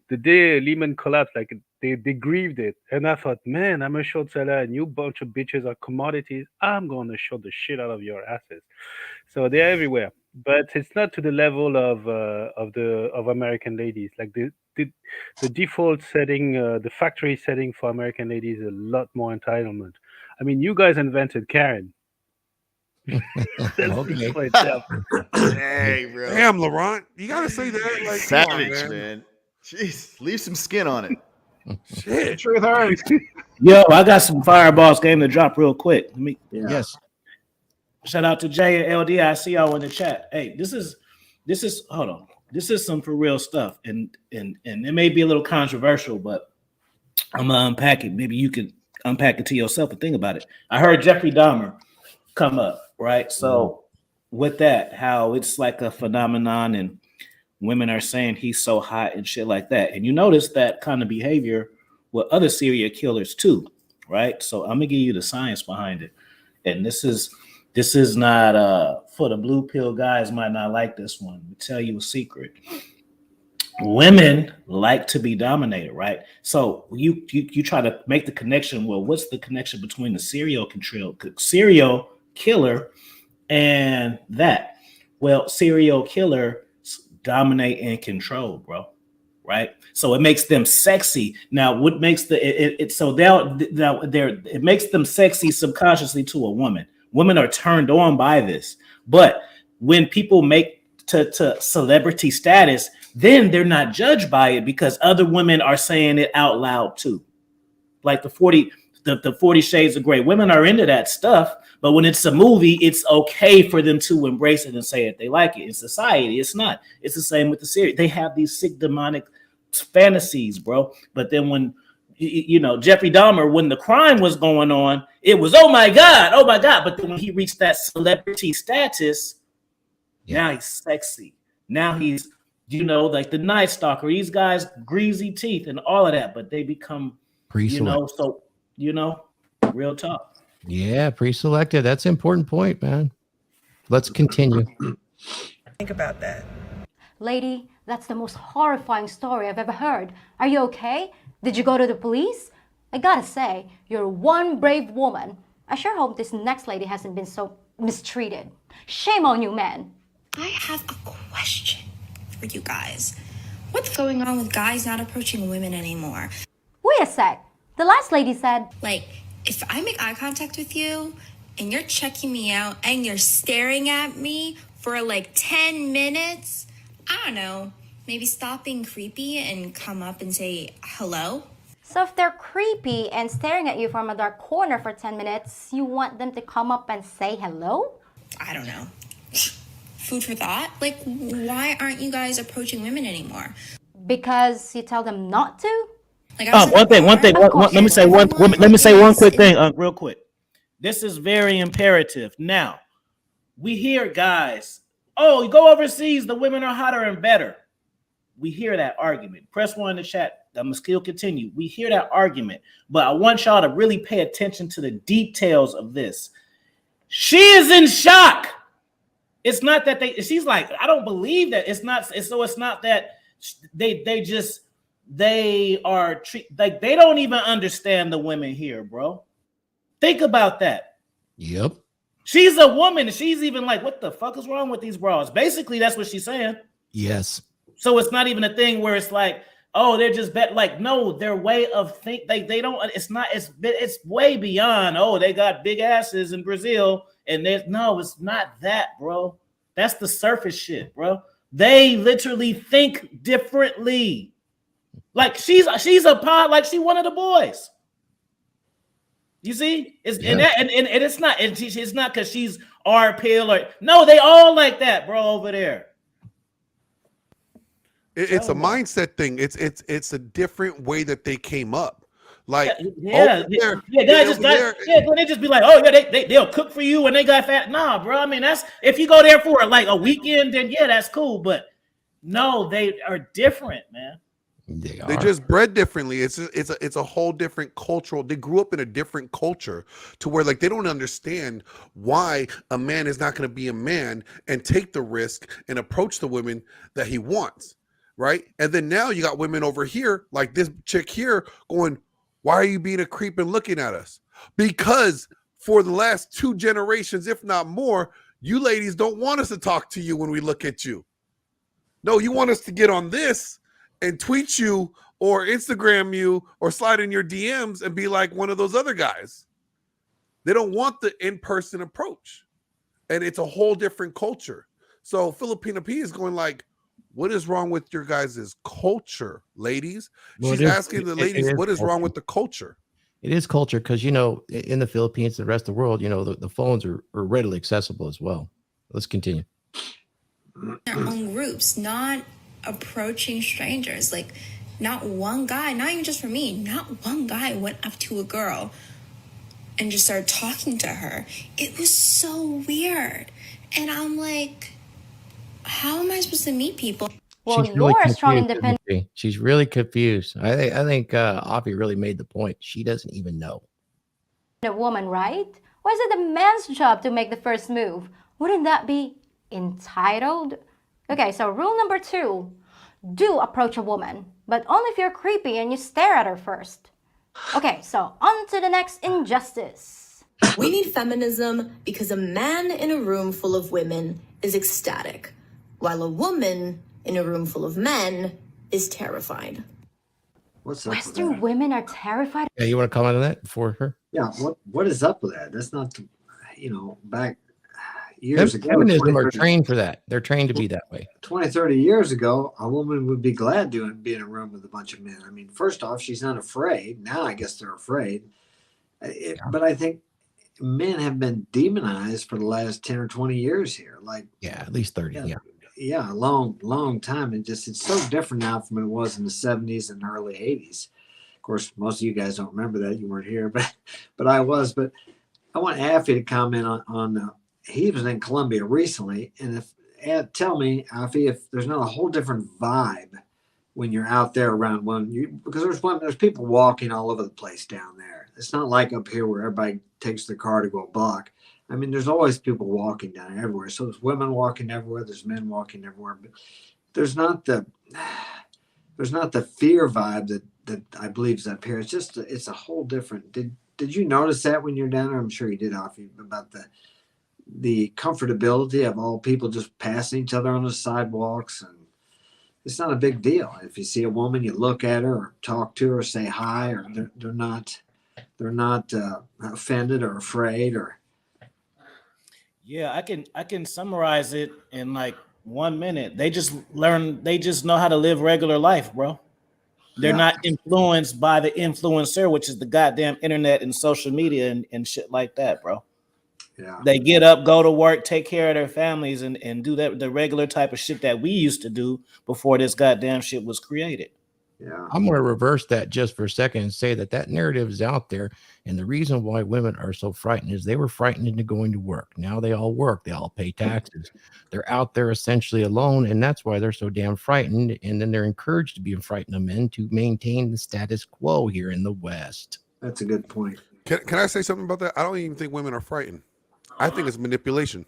The day Lehman collapsed, like, they grieved it. And I thought, man, I'm a short seller and you bunch of bitches are commodities. I'm going to short the shit out of your asses. So they're everywhere. But it's not to the level of American ladies. Like, the default setting, the factory setting for American ladies is a lot more entitlement. I mean, you guys invented Karen. Okay. Hey, bro. Damn, Laurent. You got to say that. Like, savage, man. Jeez, leave some skin on it. Shit. Truth hurts. Yo, I got some Fireballs game to drop real quick. Yes. Shout out to Jay and LD. I see y'all in the chat. Hey, this is hold on. This is some for real stuff, and it may be a little controversial, but I'm gonna unpack it. Maybe you could unpack it to yourself and think about it. I heard Jeffrey Dahmer come up, right? So with that, how it's like a phenomenon, and women are saying he's so hot and shit like that. And you notice that kind of behavior with other serial killers too, right? So I'm gonna give you the science behind it, and this is not for the blue pill guys. Might not like this one. I'll tell you a secret. Women like to be dominated, right? So you try to make the connection. Well, what's the connection between the serial killer and that? Well, serial killer dominate and control, bro. Right? So it makes them sexy. Now, what makes it makes them sexy subconsciously to a woman. Women are turned on by this, but when people make to celebrity status, then they're not judged by it because other women are saying it out loud too. Like the 40 Shades of Grey. Women are into that stuff, but when it's a movie, it's okay for them to embrace it and say it. They like it. In society, it's not. It's the same with the series. They have these sick demonic fantasies, bro. But then when Jeffrey Dahmer, when the crime was going on, it was oh my god. But then when he reached that celebrity status, now he's sexy. Now he's like the Night Stalker. These guys, greasy teeth and all of that, but they become real talk. Yeah, pre-selected. That's an important point, man. Let's continue. Think about that. Lady, that's the most horrifying story I've ever heard. Are you okay? Did you go to the police? I gotta say, you're one brave woman. I sure hope this next lady hasn't been so mistreated. Shame on you, man. I have a question for you guys. What's going on with guys not approaching women anymore? Wait a sec. The last lady said, Like, if I make eye contact with you and you're checking me out and you're staring at me for like 10 minutes, I don't know, maybe stop being creepy and come up and say hello. so if they're creepy and staring at you from a dark corner for 10 minutes, you want them to come up and say hello? I don't know. Food for thought? Like, why aren't you guys approaching women anymore? Because you tell them not to? Like, One thing. Let me say one quick thing, real quick. This is very imperative. Now, we hear guys, oh, you go overseas, the women are hotter and better. We hear that argument. Press 1 in the chat. I'm gonna still continue. We hear that argument, but I want y'all to really pay attention to the details of this. She is in shock. It's not that she's like, I don't believe that. It's not that they are like they don't even understand the women here, bro. Think about that. Yep. She's a woman. She's even like, what the fuck is wrong with these bras? Basically, that's what she's saying. Yes. So it's not even a thing where it's like, oh, they're just like, no, their way of think they don't. It's not. It's way beyond. Oh, they got big asses in Brazil, and it's not that, bro. That's the surface shit, bro. They literally think differently. Like she's a pod, like she one of the boys. You see, it's and it's not because she's RP or no, they all like that, bro, over there. It's a mindset thing. It's a different way that they came up. Like they just be like, oh yeah, they'll cook for you and they got fat. Nah, bro. I mean, that's if you go there for like a weekend, then yeah, that's cool. But no, they are different, man. They just bred differently. It's a whole different cultural. They grew up in a different culture to where like they don't understand why a man is not going to be a man and take the risk and approach the women that he wants, right? And then now you got women over here like this chick here going, why are you being a creep and looking at us? Because for the last 2 generations, if not more, you ladies don't want us to talk to you when we look at you. No, you want us to get on this and tweet you or Instagram you or slide in your DMs and be like one of those other guys. They don't want the in-person approach. And it's a whole different culture. So Filipina Pea is going like, what is wrong with your guys' culture, ladies? She's asking the ladies, what is wrong with the culture? It is culture because, in the Philippines, the rest of the world, the phones are readily accessible as well. Let's continue. Their own groups, not approaching strangers. Like, not one guy, not even just for me, not one guy went up to a girl and just started talking to her. It was so weird. And I'm like, how am I supposed to meet people? Well, She's really you're a strong, confused, independent isn't she? She's really confused. I think Avi really made the point. She doesn't even know. woman, right? Why is it the man's job to make the first move? Wouldn't that be entitled? Okay, so rule number 2, do approach a woman, but only if you're creepy and you stare at her first. Okay, so on to the next injustice. We need feminism because a man in a room full of women is ecstatic, while a woman in a room full of men is terrified. What's up with Western that? women are terrified. Yeah, you want to comment on that before her? Yeah, what is up with that? That's not, back years ago. Feminism 20, are 30 trained for that. They're trained to be that way. 20, 30 years ago, a woman would be glad to be in a room with a bunch of men. I mean, first off, she's not afraid. Now I guess they're afraid. But I think men have been demonized for the last 10 or 20 years here. Like, Yeah, at least 30. Yeah. yeah, a long time. It's so different now from what it was in the 70s and early 80s. Of course, most of you guys don't remember that. You weren't here, but I was. But I want Affy to comment on he was in Colombia recently, and tell me, Affy, if there's not a whole different vibe when you're out there around because there's people walking all over the place down there. It's not like up here where everybody takes their car to go a block. I mean, there's always people walking down everywhere. So there's women walking everywhere. There's men walking everywhere. But there's not the fear vibe that I believe is up here. It's just it's a whole different. Did you notice that when you're down there? I'm sure you did, Affy, about the comfortability of all people just passing each other on the sidewalks, and it's not a big deal. If you see a woman, you look at her or talk to her, or say hi, or they're not offended or afraid or. Yeah, I can summarize it in like 1 minute. They just know how to live regular life, bro. They're not influenced by the influencer, which is the goddamn internet and social media and shit like that, bro. Yeah. They get up, go to work, take care of their families, and do the regular type of shit that we used to do before this goddamn shit was created. Yeah. I'm going to reverse that just for a second and say that narrative is out there. And the reason why women are so frightened is they were frightened into going to work. Now they all work. They all pay taxes. They're out there essentially alone. And that's why they're so damn frightened. And then they're encouraged to be frightened of men to maintain the status quo here in the West. That's a good point. Can I say something about that? I don't even think women are frightened. I think it's manipulation.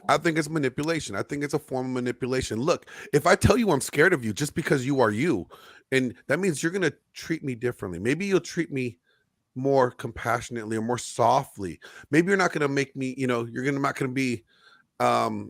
I think it's manipulation. I think it's a form of manipulation. Look, if I tell you I'm scared of you just because you are you, and that means you're going to treat me differently. Maybe you'll treat me more compassionately or more softly. Maybe you're not going to make me, not going to be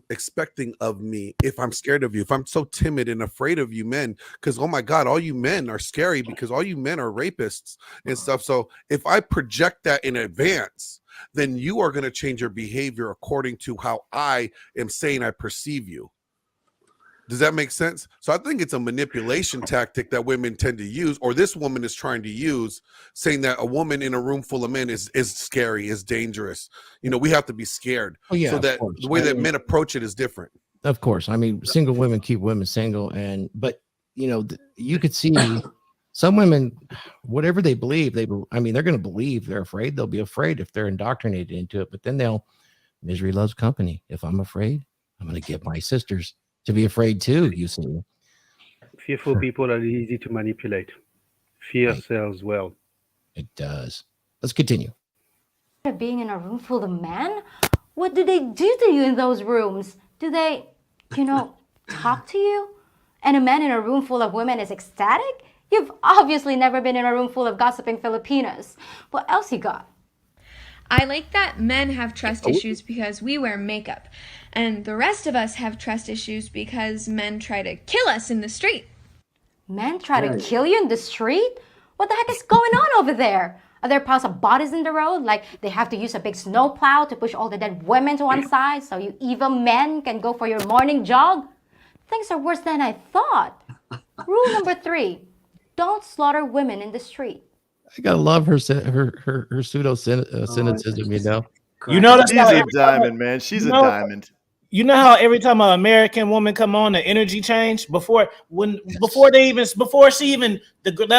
expecting of me if I'm scared of you, if I'm so timid and afraid of you men, because oh my God, all you men are scary because all you men are rapists and stuff. So if I project that in advance, then you are going to change your behavior according to how I am saying I perceive you. Does that make sense? So I think it's a manipulation tactic that women tend to use, or this woman is trying to use, saying that a woman in a room full of men is scary, is dangerous. We have to be scared. Oh, yeah, so that the way that men approach it is different. Of course. I mean, single women keep women single. But you could see some women, whatever they believe, they're going to believe. They're afraid. They'll be afraid if they're indoctrinated into it. But then misery loves company. If I'm afraid, I'm going to get my sisters to be afraid too, you see. Fearful people are easy to manipulate. Fear sells well. It does. Let's continue. Being in a room full of men? What do they do to you in those rooms? Do they, talk to you? And a man in a room full of women is ecstatic? You've obviously never been in a room full of gossiping Filipinas. What else you got? I like that men have trust issues because we wear makeup, and the rest of us have trust issues because men try to kill us in the street. Men try to kill you in the street? What the heck is going on over there? Are there piles of bodies in the road? Like they have to use a big snowplow to push all the dead women to one side so you evil men can go for your morning jog? Things are worse than I thought. Rule number 3, don't slaughter women in the street. I gotta love her pseudo cynicism, You know, she's a diamond, man. She's a diamond. You know how every time an American woman come on, the energy change before that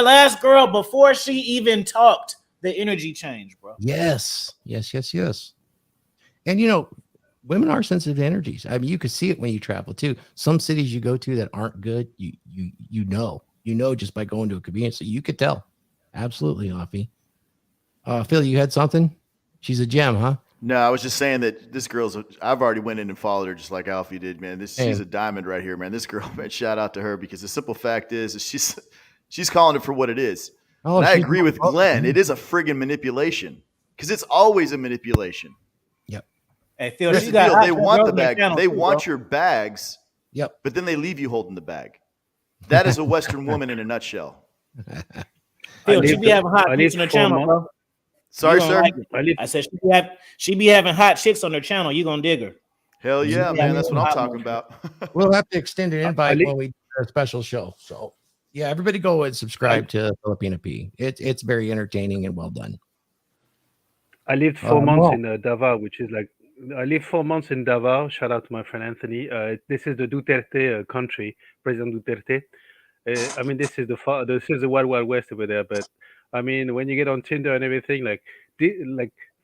last girl before she even talked, the energy changed, bro. Yes. And women are sensitive to energies. I mean, you can see it when you travel too. Some cities you go to that aren't good, you know just by going to a convenience store. You could tell. Absolutely, Offie. Phil, you had something? She's a gem, huh? No, I was just saying that this I've already went in and followed her just like Alfie did, man. She's a diamond right here, man. This girl, man, shout out to her, because the simple fact is she's calling it for what it is. Oh, and I agree with Glenn. It is a friggin' manipulation, because it's always a manipulation. Yep. Hey, Phil, they want the bag. They want your bags. Yep. But then they leave you holding the bag. That is a Western woman in a nutshell. Phil, she be having hot chicks on her channel, bro. Sorry, sir. I said she be having hot chicks on her channel. You gonna dig her? Hell yeah, man. That's what I'm talking about. We'll have to extend an invite when we do a special show. So yeah, everybody go and subscribe to Filipina Pea. It's very entertaining and well done. I lived 4 months in Davao, which is like I lived 4 months in Davao. Shout out to my friend Anthony. This is the Duterte country, President Duterte. I mean, this is the wild, wild west over there. But I mean, when you get on Tinder and everything, like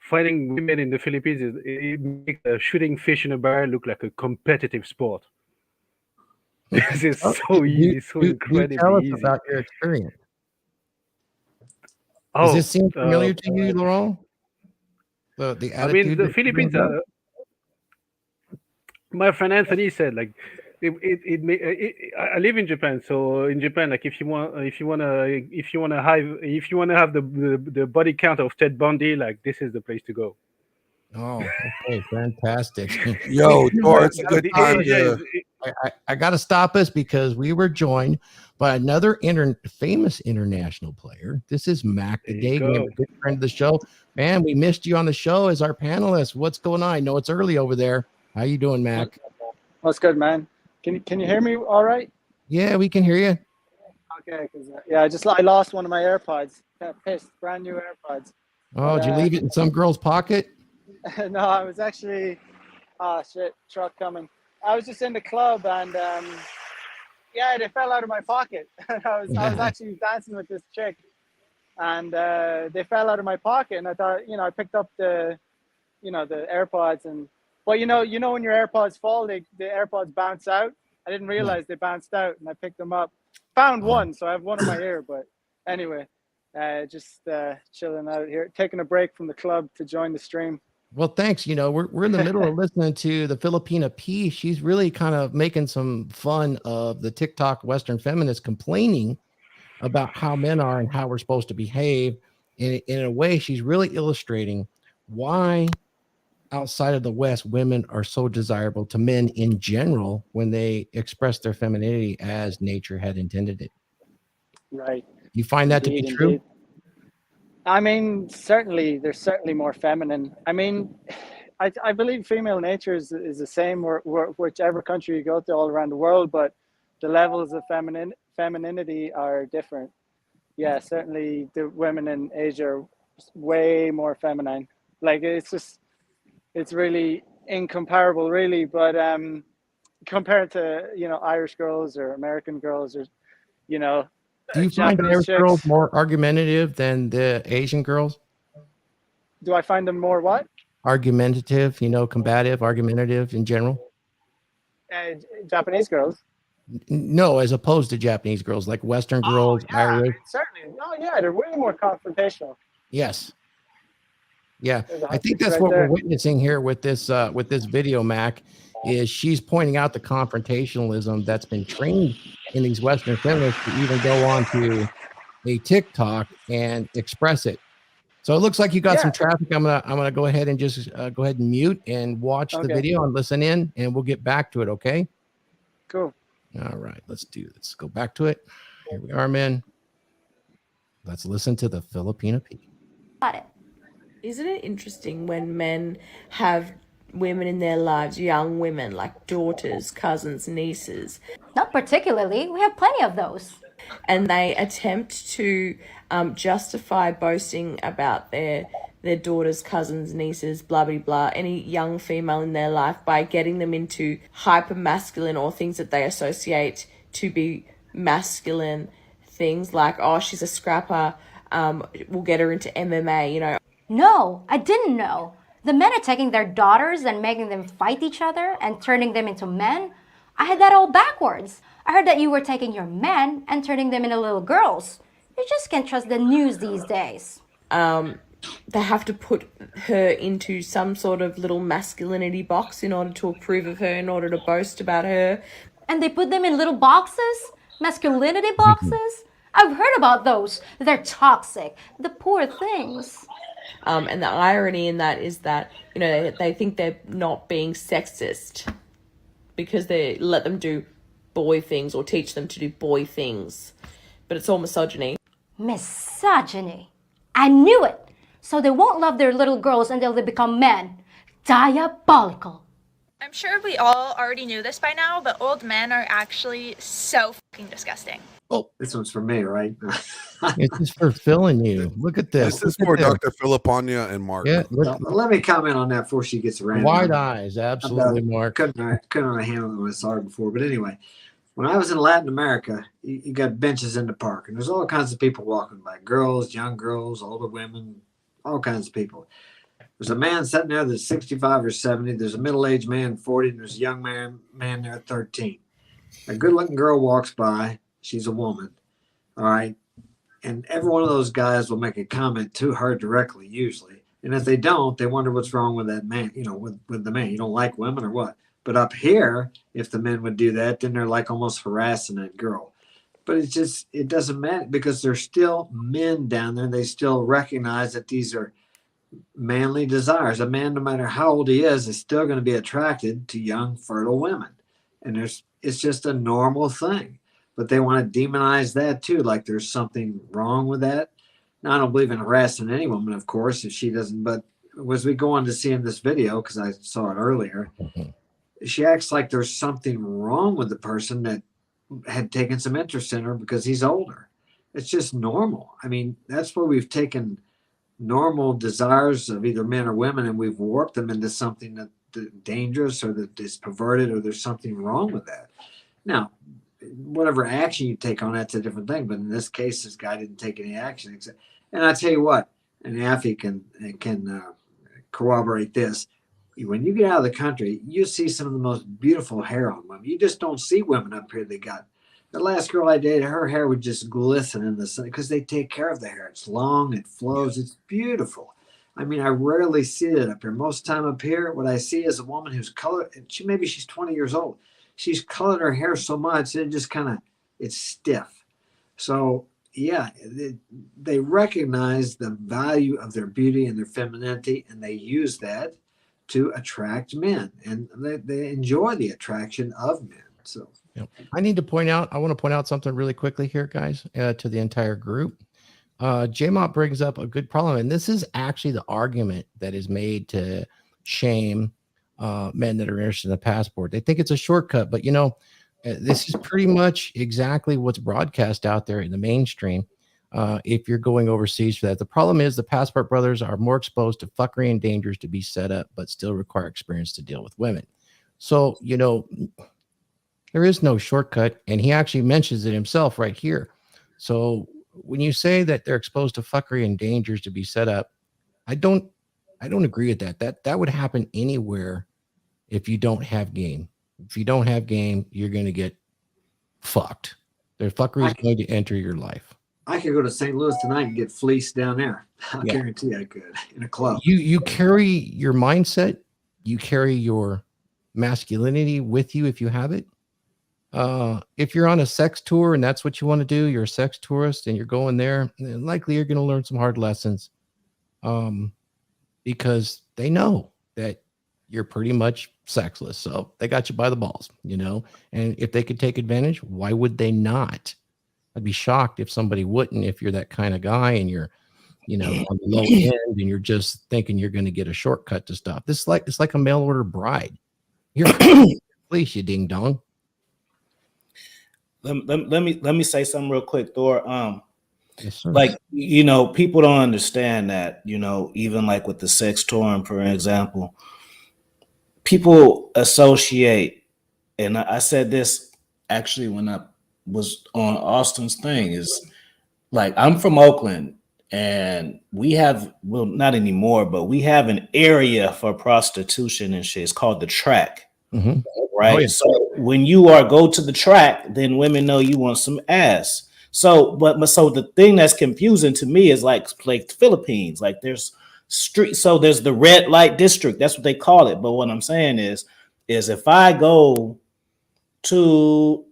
finding women in the Philippines, it makes shooting fish in a barrel look like a competitive sport. This is so easy, so incredibly tell us easy. about your experience. Oh, does this seem familiar to you, Laurent? The attitude. I mean, the Philippines. My friend Anthony said, like, I live in Japan, so in Japan, like, if you want to have the body count of Ted Bundy, like, this is the place to go. Oh, okay, fantastic. Yo, Thor, it's a good time to... I got to stop us because we were joined by another famous international player. This is Mac the Dagon, a good friend of the show. Man, we missed you on the show as our panelist. What's going on? I know it's early over there. How you doing, Mac? What's good, man? Can you hear me all right? Yeah, we can hear you. Okay, because I lost one of my AirPods. Got pissed, brand new AirPods. Oh, did you leave it in some girl's pocket? No, I was actually, shit, truck coming. I was just in the club and they fell out of my pocket. I was actually dancing with this chick, and they fell out of my pocket. And I thought, I picked up the AirPods, and well, when your AirPods fall, the AirPods bounce out. I didn't realize they bounced out, and I picked them up. Found one, so I have one in my ear. But anyway, just chilling out here, taking a break from the club to join the stream. Well, thanks. We're in the middle of listening to the Filipina Pea. She's really kind of making some fun of the TikTok Western feminists complaining about how men are and how we're supposed to behave. In a way, she's really illustrating why outside of the West, women are so desirable to men in general when they express their femininity as nature had intended it. Right. You find that Indeed, to be true? Indeed. I mean, they're certainly more feminine. I mean, I believe female nature is the same whichever country you go to all around the world, but the levels of femininity are different. Yeah, certainly the women in Asia are way more feminine. Like, it's really incomparable, really. But compared to, Irish girls or American girls or, do you find Irish girls more argumentative than the Asian girls? Do I find them more what? Argumentative, combative, argumentative in general? Japanese girls? No, as opposed to Japanese girls, like Western girls, yeah, Irish. Certainly. Oh, yeah, they're way more confrontational. Yes. Yeah, I think that's what we're witnessing here with this video, Mac, is she's pointing out the confrontationalism that's been trained in these Western feminists to even go on to a TikTok and express it. So it looks like you got some traffic. I'm gonna go ahead and just go ahead and mute and watch the video and listen in, and we'll get back to it. Okay. Cool. All right, let's go back to it. Here we are, men. Let's listen to the Filipina Pea. Got it. Isn't it interesting when men have women in their lives, young women like daughters, cousins, nieces? Not particularly. We have plenty of those. And they attempt to justify boasting about their their daughters, cousins, nieces, blah, blah, blah, any young female in their life by getting them into hyper masculine or things that they associate to be masculine things like, oh, she's a scrapper, we'll get her into MMA, you know. No, I didn't know. The men are taking their daughters and making them fight each other and turning them into men. I had that all backwards. I heard that you were taking your men and turning them into little girls. You just can't trust the news these days. They have to put her into some sort of little masculinity box in order to approve of her, in order to boast about her. And they put them in little boxes? Masculinity boxes? I've heard about those. They're toxic. The poor things. And the irony in that is that, you know, they think they're not being sexist because they let them do boy things or teach them to do boy things. But it's all misogyny. Misogyny. I knew it. So they won't love their little girls until they become men. Diabolical. I'm sure we all already knew this by now, but old men are actually so fucking disgusting. Oh, this one's for me, right? It's just for filling you. Look at this. This is for Dr. Filipina and Mark. Yeah, let me comment on that before she gets around. Wide eyes, absolutely, Mark. Couldn't have handled it with hard before. But anyway, when I was in Latin America, you got benches in the park, and there's all kinds of people walking by. Girls, young girls, older women, all kinds of people. There's a man sitting there that's 65 or 70. There's a middle-aged man, 40, and there's a young man there at 13. A good-looking girl walks by. She's a woman, all right? And every one of those guys will make a comment to her directly, usually. And if they don't, they wonder what's wrong with that man, you know, with the man. You don't like women or what? But up here, if the men would do that, then they're like almost harassing that girl. But it's just, it doesn't matter because there's still men down there. They still recognize that these are manly desires. A man, no matter how old he is still going to be attracted to young, fertile women. And it's just a normal thing. But they want to demonize that too, like there's something wrong with that. Now, I don't believe in harassing any woman, of course, if she doesn't. But as we go on to see in this video, because I saw it earlier, she acts like there's something wrong with the person that had taken some interest in her because he's older. It's just normal. I mean, that's where we've taken normal desires of either men or women and we've warped them into something that dangerous or that is perverted or there's something wrong with that. Now, whatever action you take on that's a different thing. But in this case, this guy didn't take any action. And I tell you what, and Afi can corroborate this. When you get out of the country, you see some of the most beautiful hair on women. You just don't see women up here. They got the last girl I dated, her hair would just glisten in the sun because they take care of the hair. It's long, it flows, it's beautiful. I mean, I rarely see it up here. Most time up here, what I see is a woman who's colored. Maybe she's 20 years old. She's colored her hair so much it just it's stiff. So yeah, they recognize the value of their beauty and their femininity, and they use that to attract men, and they enjoy the attraction of men. So I want to point out something really quickly here, guys, to the entire group. J-Mop brings up a good problem, and this is actually the argument that is made to shame men that are interested in the passport. They think it's a shortcut, but this is pretty much exactly what's broadcast out there in the mainstream. If you're going overseas for that, the problem is the passport brothers are more exposed to fuckery and dangers to be set up, but still require experience to deal with women. So, there is no shortcut, and he actually mentions it himself right here. So when you say that they're exposed to fuckery and dangers to be set up, I don't agree with that. That would happen anywhere if you don't have game. If you don't have game, you're going to get fucked. Their fuckery is going to enter your life. I could go to St. Louis tonight and get fleeced down there. I guarantee I could in a club. You carry your mindset, you carry your masculinity with you if you have it. If you're on a sex tour and that's what you want to do, you're a sex tourist and you're going there, then likely you're going to learn some hard lessons. Because they know that you're pretty much sexless. So they got you by the balls, and if they could take advantage, why would they not? I'd be shocked if somebody wouldn't, if you're that kind of guy and you're, on the low end and you're just thinking you're going to get a shortcut to stuff. It's like a mail order bride. You're please, you ding dong. Let me say something real quick, Thor. Yes, sir. Like, people don't understand that, even like with the sex touring, for example, people associate, and I said this actually when I was on Austin's thing, is like, I'm from Oakland and we have, well, not anymore, but we have an area for prostitution and shit. It's called the track. Mm-hmm. Right. Oh, yeah. So when you go to the track, then women know you want some ass. So, so the thing that's confusing to me is like the Philippines, like there's street. So there's the red light district. That's what they call it. But what I'm saying is if I go to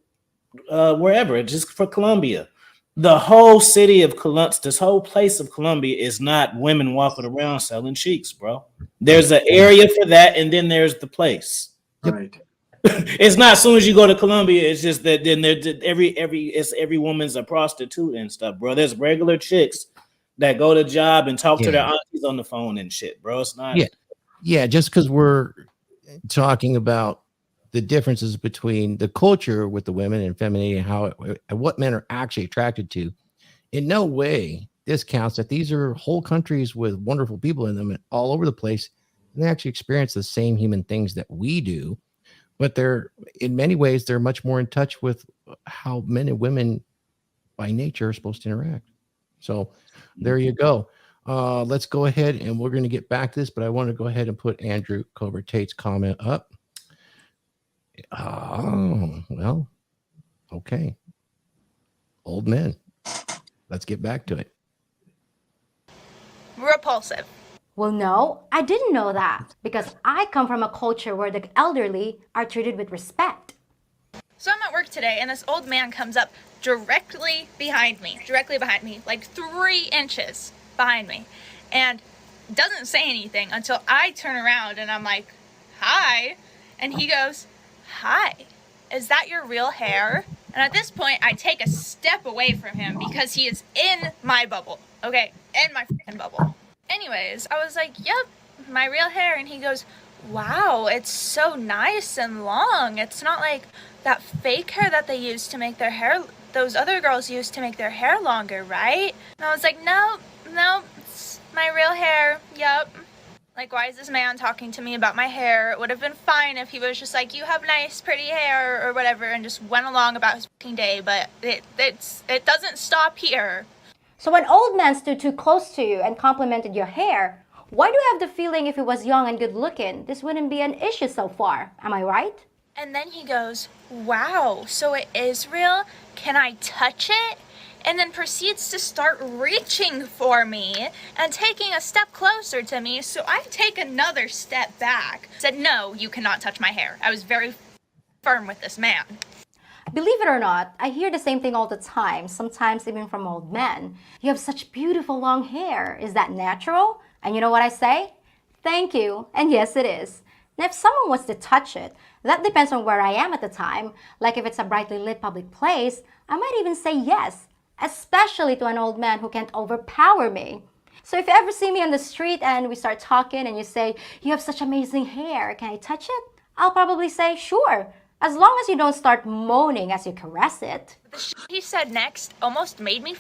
wherever, just for Colombia, the whole city of Columbus, this whole place of Columbia is not women walking around selling cheeks, bro. There's an area for that, and then there's the place. Right. It's not as soon as you go to Colombia, it's just that then every woman's a prostitute and stuff, bro. There's regular chicks that go to job and talk to their aunties on the phone and shit, bro. It's not. Yeah. Just because we're talking about the differences between the culture with the women and femininity and how and what men are actually attracted to, in no way discounts that these are whole countries with wonderful people in them all over the place, and they actually experience the same human things that we do. But they're, in many ways, they're much more in touch with how men and women by nature are supposed to interact. So there you go. Let's go ahead and we're going to get back to this, but I want to go ahead and put Andrew Cobra Tate's comment up. Oh, well, okay. Old men. Let's get back to it. Repulsive. Well, no, I didn't know that because I come from a culture where the elderly are treated with respect. So I'm at work today and this old man comes up directly behind me, like 3 inches behind me, and doesn't say anything until I turn around and I'm like, hi, and he goes, hi, is that your real hair? And at this point, I take a step away from him because he is in my bubble, okay, in my freaking bubble. Anyways, I was like, yep, my real hair, and he goes, wow, it's so nice and long. It's not like that fake hair that they use to make their hair, those other girls use to make their hair longer, right? And I was like, no, it's my real hair, yep. Like, why is this man talking to me about my hair? It would have been fine if he was just like, you have nice, pretty hair or whatever, and just went along about his fucking day, but it doesn't stop here. So when old men stood too close to you and complimented your hair, why do you have the feeling if he was young and good looking, this wouldn't be an issue so far? Am I right? And then he goes, wow, so it is real? Can I touch it? And then proceeds to start reaching for me and taking a step closer to me. So I take another step back. Said, no, you cannot touch my hair. I was very firm with this man. Believe it or not, I hear the same thing all the time, sometimes even from old men. You have such beautiful long hair. Is that natural? And you know what I say? Thank you. And yes, it is. And if someone wants to touch it, that depends on where I am at the time. Like if it's a brightly lit public place, I might even say yes, especially to an old man who can't overpower me. So if you ever see me on the street and we start talking and you say, you have such amazing hair, can I touch it? I'll probably say, sure, as long as you don't start moaning as you caress it. The shit he said next almost made me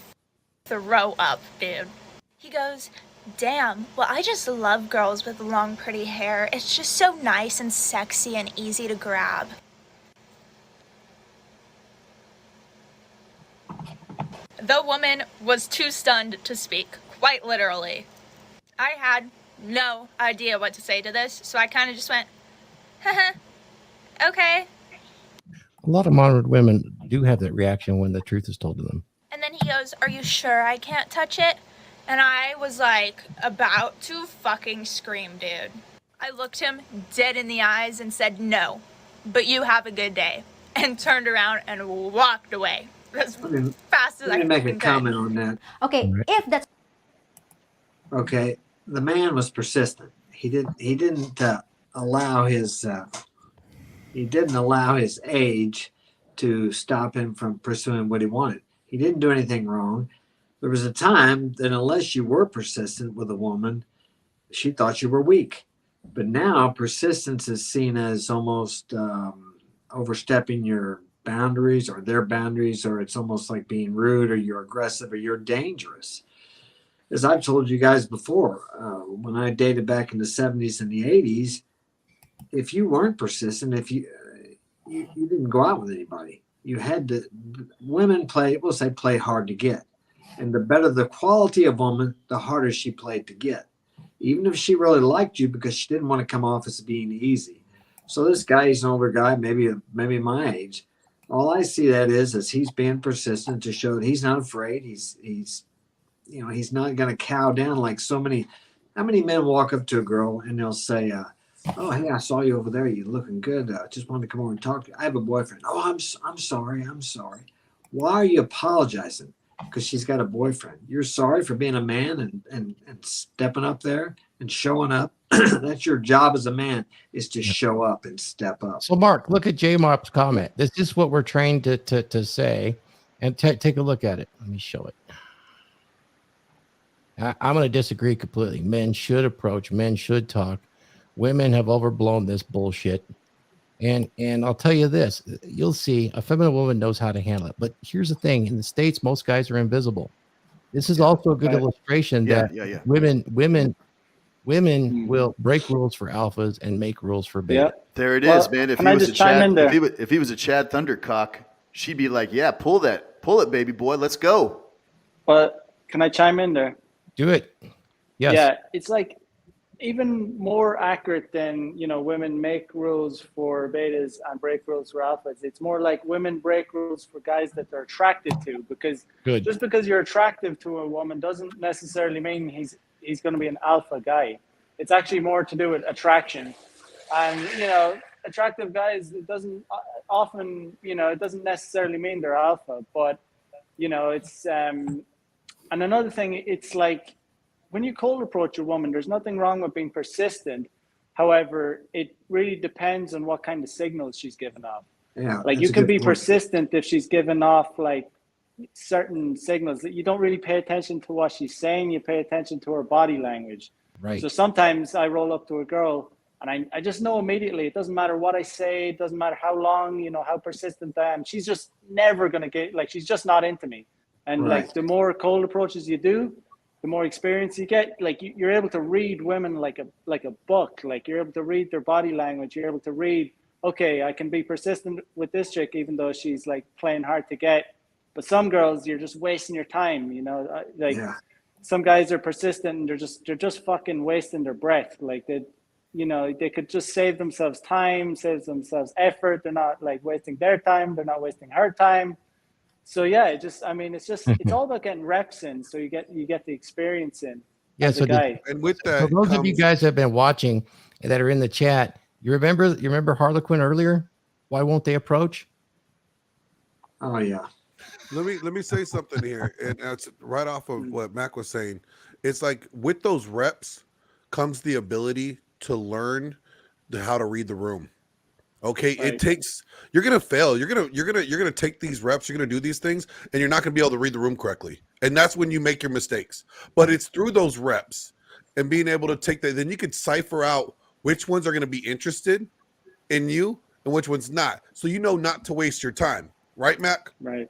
throw up, dude. He goes, damn, well, I just love girls with long, pretty hair. It's just so nice and sexy and easy to grab. The woman was too stunned to speak, quite literally. I had no idea what to say to this, so I kind of just went, haha, okay. A lot of modern women do have that reaction when the truth is told to them. And then he goes, are you sure I can't touch it? And I was like about to fucking scream, dude. I looked him dead in the eyes and said, no, but you have a good day. And turned around and walked away as fast as I could. Let me make a comment on that. Okay, if that's... Okay, the man was persistent. He didn't allow his age to stop him from pursuing what he wanted. He didn't do anything wrong. There was a time that unless you were persistent with a woman, she thought you were weak. But now persistence is seen as almost overstepping your boundaries or their boundaries, or it's almost like being rude or you're aggressive or you're dangerous. As I've told you guys before, when I dated back in the 70s and the 80s, if you weren't persistent, if you didn't go out with anybody, you had to, women play hard to get. And the better the quality of woman, the harder she played to get. Even if she really liked you, because she didn't want to come off as being easy. So this guy, he's an older guy, maybe my age. All I see that is he's being persistent to show that he's not afraid. He's not going to cow down like so many. How many men walk up to a girl and they'll say, "Oh, hey, I saw you over there. You're looking good. Just wanted to come over and talk to you. I have a boyfriend." "Oh, I'm sorry. I'm sorry." Why are you apologizing? Because she's got a boyfriend. You're sorry for being a man and stepping up there and showing up. That's your job as a man, is to show up and step up. So, Mark, look at J-Mop's comment. This is what we're trained to say. And take a look at it. Let me show it. I'm going to disagree completely. Men should approach. Men should talk. Women have overblown this bullshit. And I'll tell you this. You'll see a feminine woman knows how to handle it. But here's the thing. In the States, most guys are invisible. This is also a good illustration that women will break rules for alphas and make rules for beta. There it is, man. If he was a Chad Thundercock, she'd be like, "Yeah, pull it, baby boy, let's go." But can I chime in there? Do it. Yes. Yeah, it's like even more accurate than, women make rules for betas and break rules for alphas. It's more like women break rules for guys that they're attracted to, because just because you're attractive to a woman doesn't necessarily mean he's going to be an alpha guy. It's actually more to do with attraction. And, attractive guys, it doesn't often, it doesn't necessarily mean they're alpha, but, it's, and another thing, it's like, when you cold approach a woman, there's nothing wrong with being persistent. However, it really depends on what kind of signals she's giving off. Yeah, like you can be persistent if she's giving off like certain signals that you don't really pay attention to what she's saying. You pay attention to her body language. Right. So sometimes I roll up to a girl and I just know immediately, it doesn't matter what I say. It doesn't matter how long, how persistent I am. She's just never going to get, like, she's just not into me. And like the more cold approaches you do, the more experience you get, like you're able to read women like a book. Like you're able to read their body language. You're able to read, okay, I can be persistent with this chick even though she's like playing hard to get. But some girls, you're just wasting your time. Some guys are persistent and they're just fucking wasting their breath. Like they could just save themselves time, save themselves effort. They're not like wasting their time. They're not wasting her time. So yeah, it's all about getting reps in, so you get the experience in. Yeah, so and with that, for those of you guys that have been watching that are in the chat, you remember Harlequin earlier? Why won't they approach? Oh yeah. Let me say something here, and that's right off of what Mac was saying. It's like with those reps comes the ability to learn how to read the room. Okay, right. It takes. You're gonna fail. You're gonna take these reps. You're gonna do these things, and you're not gonna be able to read the room correctly. And that's when you make your mistakes. But it's through those reps and being able to take that. Then you could cipher out which ones are gonna be interested in you and which ones not. So you know not to waste your time, right, Mac? Right.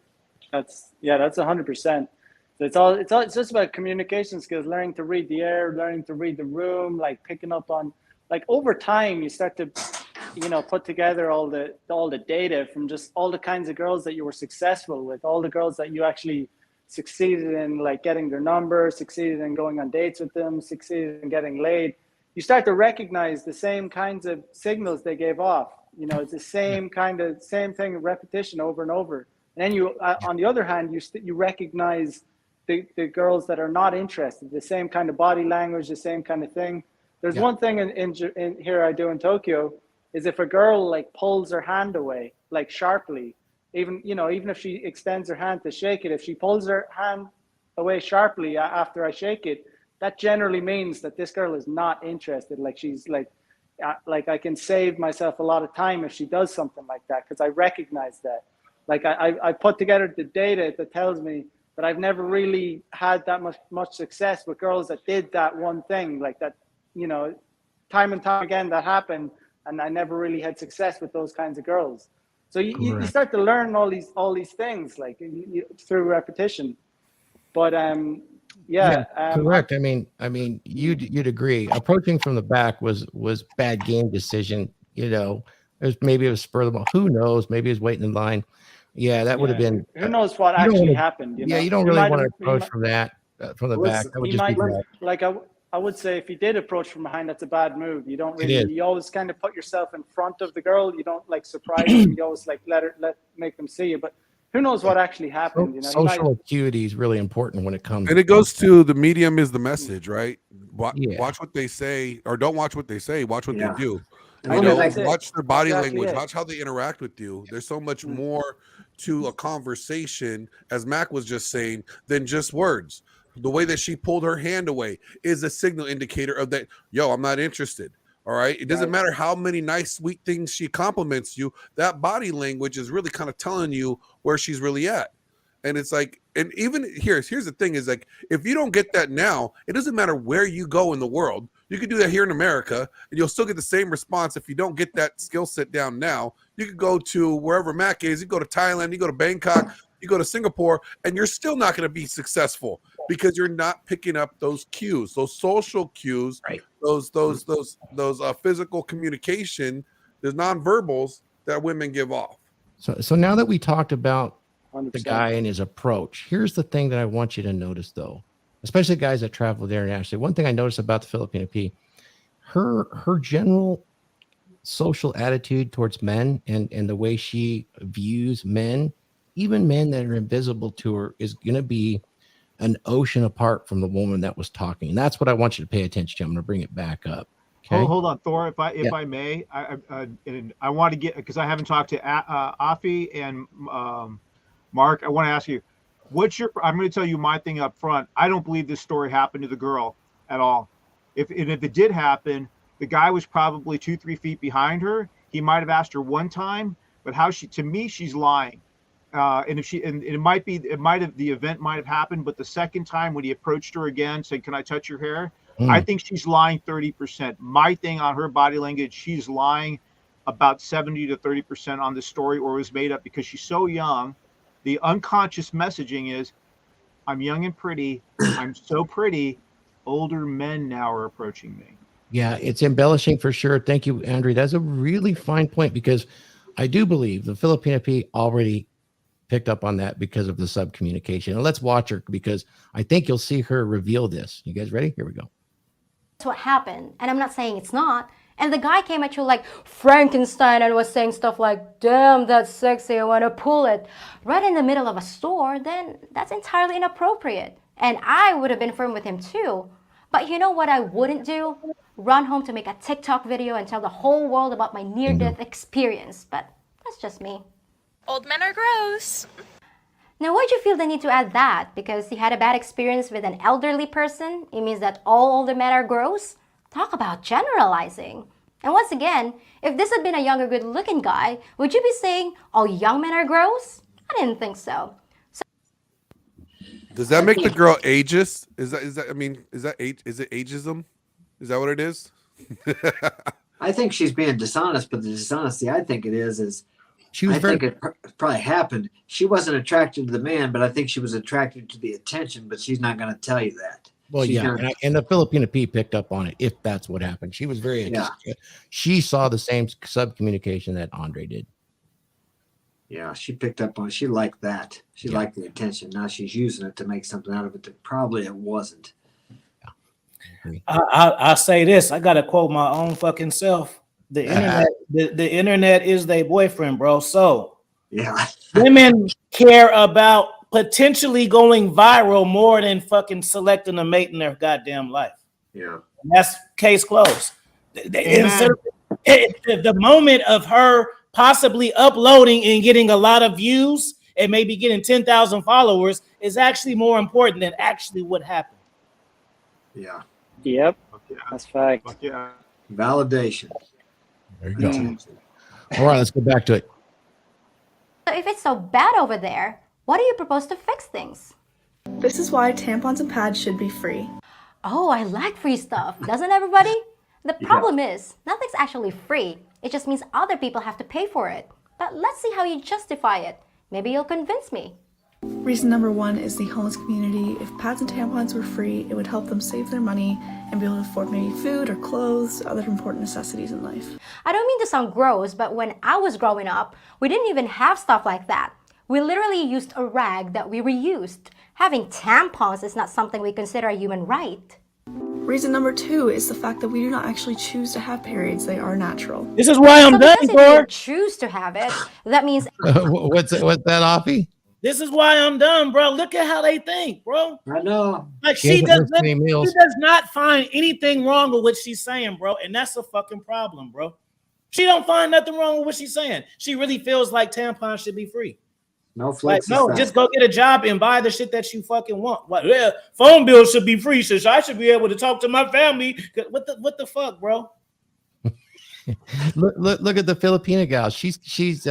That's 100%. It's just about communication skills, learning to read the air, learning to read the room, like picking up on, like over time you start to put together all the data from just all the kinds of girls that you were successful with, all the girls that you actually succeeded in, like getting their number, succeeded in going on dates with them, succeeded in getting laid. You start to recognize the same kinds of signals they gave off. It's the same thing, repetition over and over. And then you, on the other hand, you recognize the girls that are not interested, the same kind of body language, the same kind of thing. There's one thing in here I do in Tokyo, is if a girl like pulls her hand away, like sharply, even if she extends her hand to shake it, if she pulls her hand away sharply after I shake it, that generally means that this girl is not interested. Like she's like I can save myself a lot of time if she does something like that, because I recognize that. Like I put together the data that tells me that I've never really had that much success with girls that did that one thing, like that, time and time again that happened. And I never really had success with those kinds of girls. So you start to learn all these things like through repetition. But correct. I mean, you'd agree. Approaching from the back was bad game decision. Maybe it was spur of the moment. Who knows? Maybe he was waiting in line. Yeah, that would have been. Who knows what actually happened? Yeah, you don't really want to approach from that from the back. That would just be bad. Like I would say, if you did approach from behind, that's a bad move. You don't really. You always kind of put yourself in front of the girl. You don't like surprise them. You always like make them see you. But who knows what actually happened? Social acuity is really important when it comes. And it goes to the medium is the message, right? Watch what they say, or don't watch what they say. Watch what they do. Watch their body language. Watch how they interact with you. There's so much more to a conversation, as Mac was just saying, than just words. The way that she pulled her hand away is a signal indicator of that. Yo, I'm not interested. All right. It doesn't matter how many nice, sweet things she compliments you. That body language is really kind of telling you where she's really at. And it's like, and even here's the thing is like, if you don't get that now, it doesn't matter where you go in the world. You can do that here in America and you'll still get the same response. If you don't get that skill set down now, you could go to wherever Mac is. You go to Thailand, you go to Bangkok, you go to Singapore, and you're still not going to be successful because you're not picking up those cues, those social cues, right? Those physical communication, there's nonverbals that women give off. So now that we talked about 100%. the guy and his approach, here's the thing that I want you to notice, though, especially guys that travel there internationally. One thing I noticed about the Filipina Pea, her general social attitude towards men and the way she views men, even men that are invisible to her, is going to be an ocean apart from the woman that was talking. And that's what I want you to pay attention to. I'm going to bring it back up. Okay. Hold on, Thor. If I may, I want to get, because I haven't talked to Afi and Mark. I want to ask you, I'm going to tell you my thing up front. I don't believe this story happened to the girl at all. If it did happen, the guy was probably 2-3 feet behind her. He might have asked her one time, but to me, she's lying. And the event might have happened, but the second time when he approached her again, said, "Can I touch your hair?" I think she's lying 30%. My thing on her body language, she's lying about 70 to 30% on the story, or was made up because she's so young. The unconscious messaging is, I'm young and pretty. I'm so pretty. Older men now are approaching me. Yeah, it's embellishing for sure. Thank you, Andre. That's a really fine point, because I do believe the Filipina Pea already picked up on that because of the sub communication. And let's watch her, because I think you'll see her reveal this. You guys ready? Here we go. That's what happened. And I'm not saying it's not. And the guy came at you like Frankenstein and was saying stuff like, "Damn, that's sexy, I want to pull it," right in the middle of a store. Then that's entirely inappropriate. And I would have been firm with him too. But you know what I wouldn't do? Run home to make a TikTok video and tell the whole world about my near-death experience. But that's just me. Old men are gross. Now, why'd you feel the need to add that? Because you had a bad experience with an elderly person? It means that all older men are gross? Talk about generalizing. And once again, if this had been a younger, good-looking guy, would you be saying all young men are gross? I didn't think so. Does that make the girl ageist? Is it ageism? Is that what it is? I think she's being dishonest, but the dishonesty I think it is I think it probably happened. She wasn't attracted to the man, but I think she was attracted to the attention, but she's not going to tell you that. Well, and the Filipina Pea picked up on it, if that's what happened. She was very interested. She saw the same sub communication that Andre did. Yeah, she picked up on it. She liked that. She liked the attention. Now she's using it to make something out of it that probably it wasn't. I say this. I got to quote my own fucking self. The internet, the internet is their boyfriend, bro. So yeah, women care about potentially going viral more than fucking selecting a mate in their goddamn life. Yeah, and that's case closed. The moment of her possibly uploading and getting a lot of views and maybe getting 10,000 followers is actually more important than actually what happened. Yeah. Yep. That's fact. Yeah. Validation. There you go. All right, let's go back to it. So if it's so bad over there, why do you propose to fix things? This is why tampons and pads should be free. Oh, I like free stuff. Doesn't everybody? The problem is, nothing's actually free. It just means other people have to pay for it. but let's see how you justify it. Maybe you'll convince me. Reason number 1 is the homeless community. If pads and tampons were free, it would help them save their money and be able to afford maybe food or clothes, other important necessities in life. I don't mean to sound gross, but when I was growing up, we didn't even have stuff like that. We literally used a rag that we reused. Having tampons is not something we consider a human right. Reason number 2 is the fact that we do not actually choose to have periods. They are natural. This is why I'm done, Because if Thor. you choose to have it, that means... What's that, Offie? This is why I'm done, bro. Look at how they think, bro. I know. Like she does not find anything wrong with what she's saying, bro. And that's a fucking problem, bro. She don't find nothing wrong with what she's saying. She really feels like tampons should be free. No flex. Like, no, just go get a job and buy the shit that you fucking want. What? Yeah, phone bills should be free, so I should be able to talk to my family. What the fuck, bro? Look at the Filipina gal. She's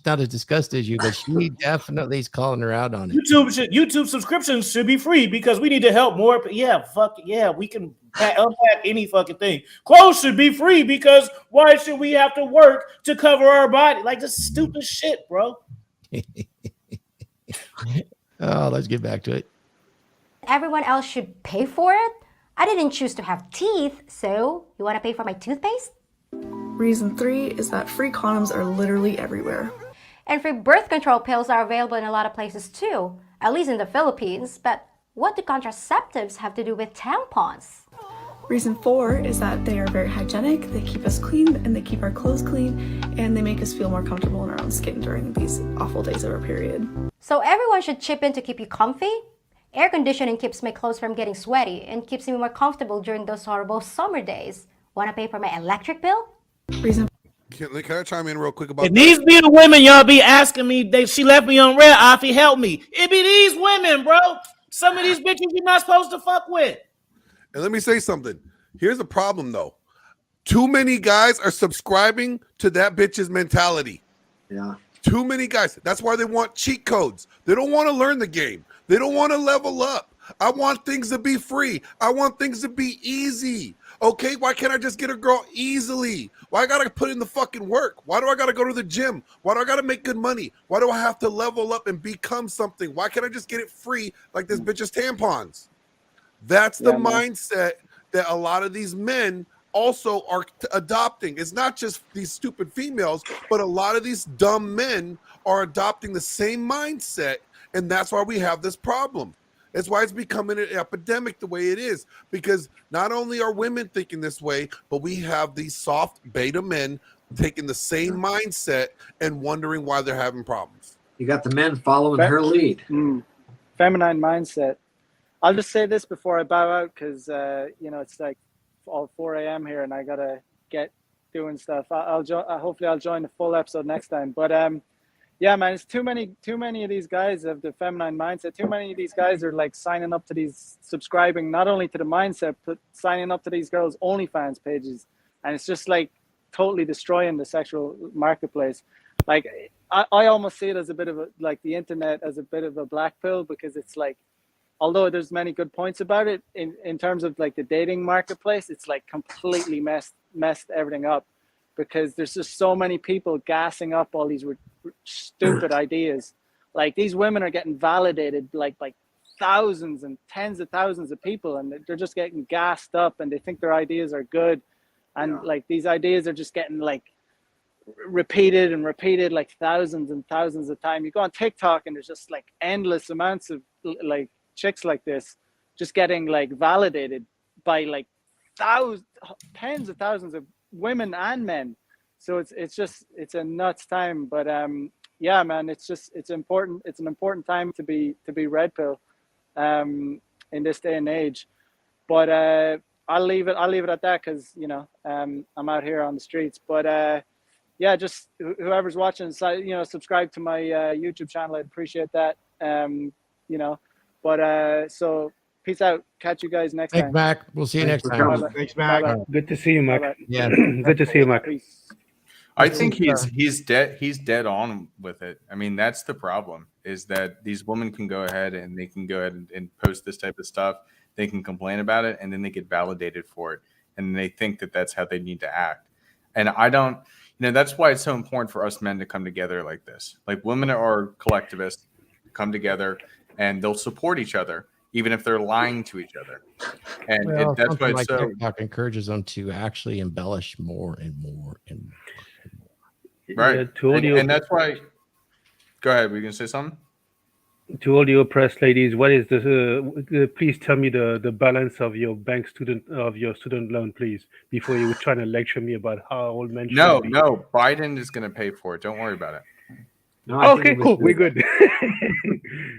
not as disgusted as you, but she definitely is calling her out on it. YouTube subscriptions should be free because we need to help more. Yeah, fuck yeah, we can unpack any fucking thing. Clothes should be free because why should we have to work to cover our body? Like this stupid shit, bro. Oh, let's get back to it. Everyone else should pay for it? I didn't choose to have teeth, so you want to pay for my toothpaste? Reason 3 is that free condoms are literally everywhere. And free birth control pills are available in a lot of places too, at least in the Philippines. But what do contraceptives have to do with tampons? Reason 4 is that they are very hygienic, they keep us clean, and they keep our clothes clean, and they make us feel more comfortable in our own skin during these awful days of our period. So everyone should chip in to keep you comfy? Air conditioning keeps my clothes from getting sweaty and keeps me more comfortable during those horrible summer days. Want to pay for my electric bill? Reason. Can I chime in real quick about If these be the women y'all be asking me, she left me on red, Offie, help me. It be these women, bro. Some of these bitches you're not supposed to fuck with. And let me say something. Here's the problem, though. Too many guys are subscribing to that bitch's mentality. Yeah. Too many guys. That's why they want cheat codes. They don't want to learn the game. They don't want to level up. I want things to be free. I want things to be easy. Okay, why can't I just get a girl easily? Why I gotta put in the fucking work? Why do I gotta go to the gym? Why do I gotta make good money? Why do I have to level up and become something? Why can't I just get it free like this bitch's tampons? That's the mindset that a lot of these men also are adopting. It's not just these stupid females, but a lot of these dumb men are adopting the same mindset, and that's why we have this problem. That's why it's becoming an epidemic the way it is, because not only are women thinking this way, but we have these soft beta men taking the same mindset and wondering why they're having problems. You got the men following her lead. Feminine mindset. I'll just say this before I bow out because, it's like all 4 a.m. here and I got to get doing stuff. Hopefully I'll join the full episode next time. But yeah, man, it's too many of these guys have the feminine mindset. Too many of these guys are like signing up to these, subscribing not only to the mindset, but signing up to these girls' OnlyFans pages. And it's just like totally destroying the sexual marketplace. Like I almost see it as a bit of like the internet as a bit of a black pill, because it's like, although there's many good points about it in terms of like the dating marketplace, it's like completely messed everything up, because there's just so many people gassing up all these stupid ideas. Like these women are getting validated like thousands and tens of thousands of people, and they're just getting gassed up and they think their ideas are good. And like these ideas are just getting like repeated and repeated like thousands and thousands of times. You go on TikTok and there's just like endless amounts of like chicks like this just getting like validated by like tens of thousands of women and men. So it's a nuts time. But yeah, man, it's important. It's an important time to be red pill in this day and age. But I'll leave it at that, because I'm out here on the streets. But yeah, just whoever's watching, subscribe to my YouTube channel. I'd appreciate that. But so peace out. Catch you guys next time. Thanks, Mac. We'll see you next time. Thanks, Mac. Good to see you, Mac. Yeah. Good to see you, Mac. I think he's dead on with it. I mean, that's the problem, is that these women can go ahead and they can go ahead and post this type of stuff. They can complain about it, and then they get validated for it, and they think that that's how they need to act. And I don't, that's why it's so important for us men to come together like this. Like, women are collectivists, come together, and they'll support each other, even if they're lying to each other. And Well, that's why something it's like so. TikTok encourages them to actually embellish more and more and more. Right. Yeah, and that's why. Go ahead. Were you going to say something? To all the oppressed ladies, what is please tell me the balance of your student loan, please, before you were trying to lecture me about how old men should be. No, Biden is going to pay for it. Don't worry about it. No, Okay, cool. We're good.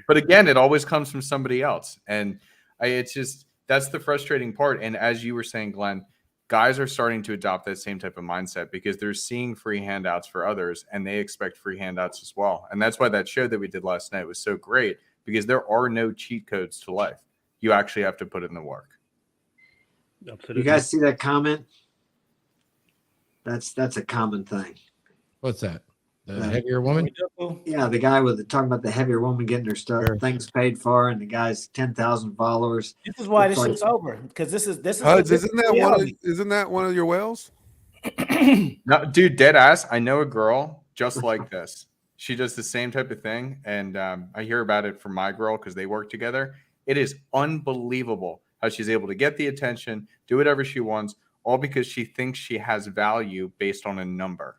But again, it always comes from somebody else. And it's just, that's the frustrating part. And as you were saying, Glenn, guys are starting to adopt that same type of mindset because they're seeing free handouts for others and they expect free handouts as well. And that's why that show that we did last night was so great, because there are no cheat codes to life. You actually have to put in the work. Absolutely. You guys see that comment? That's a common thing. What's that? The heavier woman? Yeah, the guy talking about the heavier woman getting her stuff, things paid for, and the guy's 10,000 followers. This is why this shit's over, because this is Huds, isn't that one of your whales? No, dude, dead ass. I know a girl just like this. She does the same type of thing, and I hear about it from my girl because they work together. It is unbelievable how she's able to get the attention, do whatever she wants, all because she thinks she has value based on a number.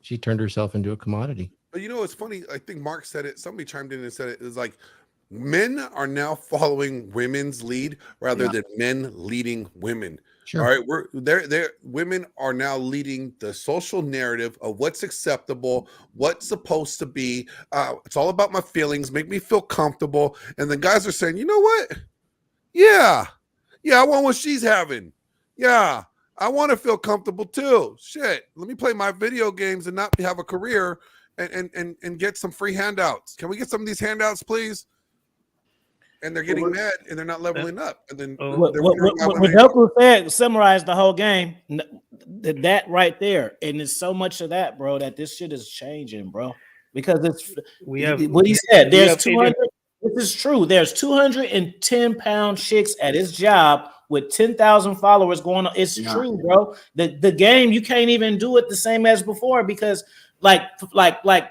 She turned herself into a commodity. But you know, it's funny. I think Mark said it. Somebody chimed in and said it. It's like men are now following women's lead rather than men leading women. Sure. All right, they're women are now leading the social narrative of what's acceptable, what's supposed to be. It's all about my feelings, make me feel comfortable. And the guys are saying, you know what? Yeah, I want what she's having. Yeah, I want to feel comfortable too. Shit, let me play my video games and not have a career and get some free handouts. Can we get some of these handouts, please? And they're getting mad and they're not leveling up. And then what Doku said summarized the whole game. That right there, and there's so much of that, bro. That this shit is changing, bro. Because it's what he said. There's 200. This is true. There's 210-pound chicks at his job with 10,000 followers going on. It's true, bro. The game, you can't even do it the same as before because like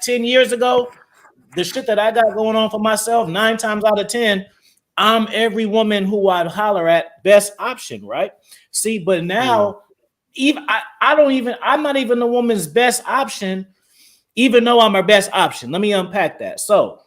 10 years ago, the shit that I got going on for myself, 9 times out of 10, I'm every woman who I'd holler at best option, right? See, but now I'm not even the woman's best option, even though I'm her best option. Let me unpack that. So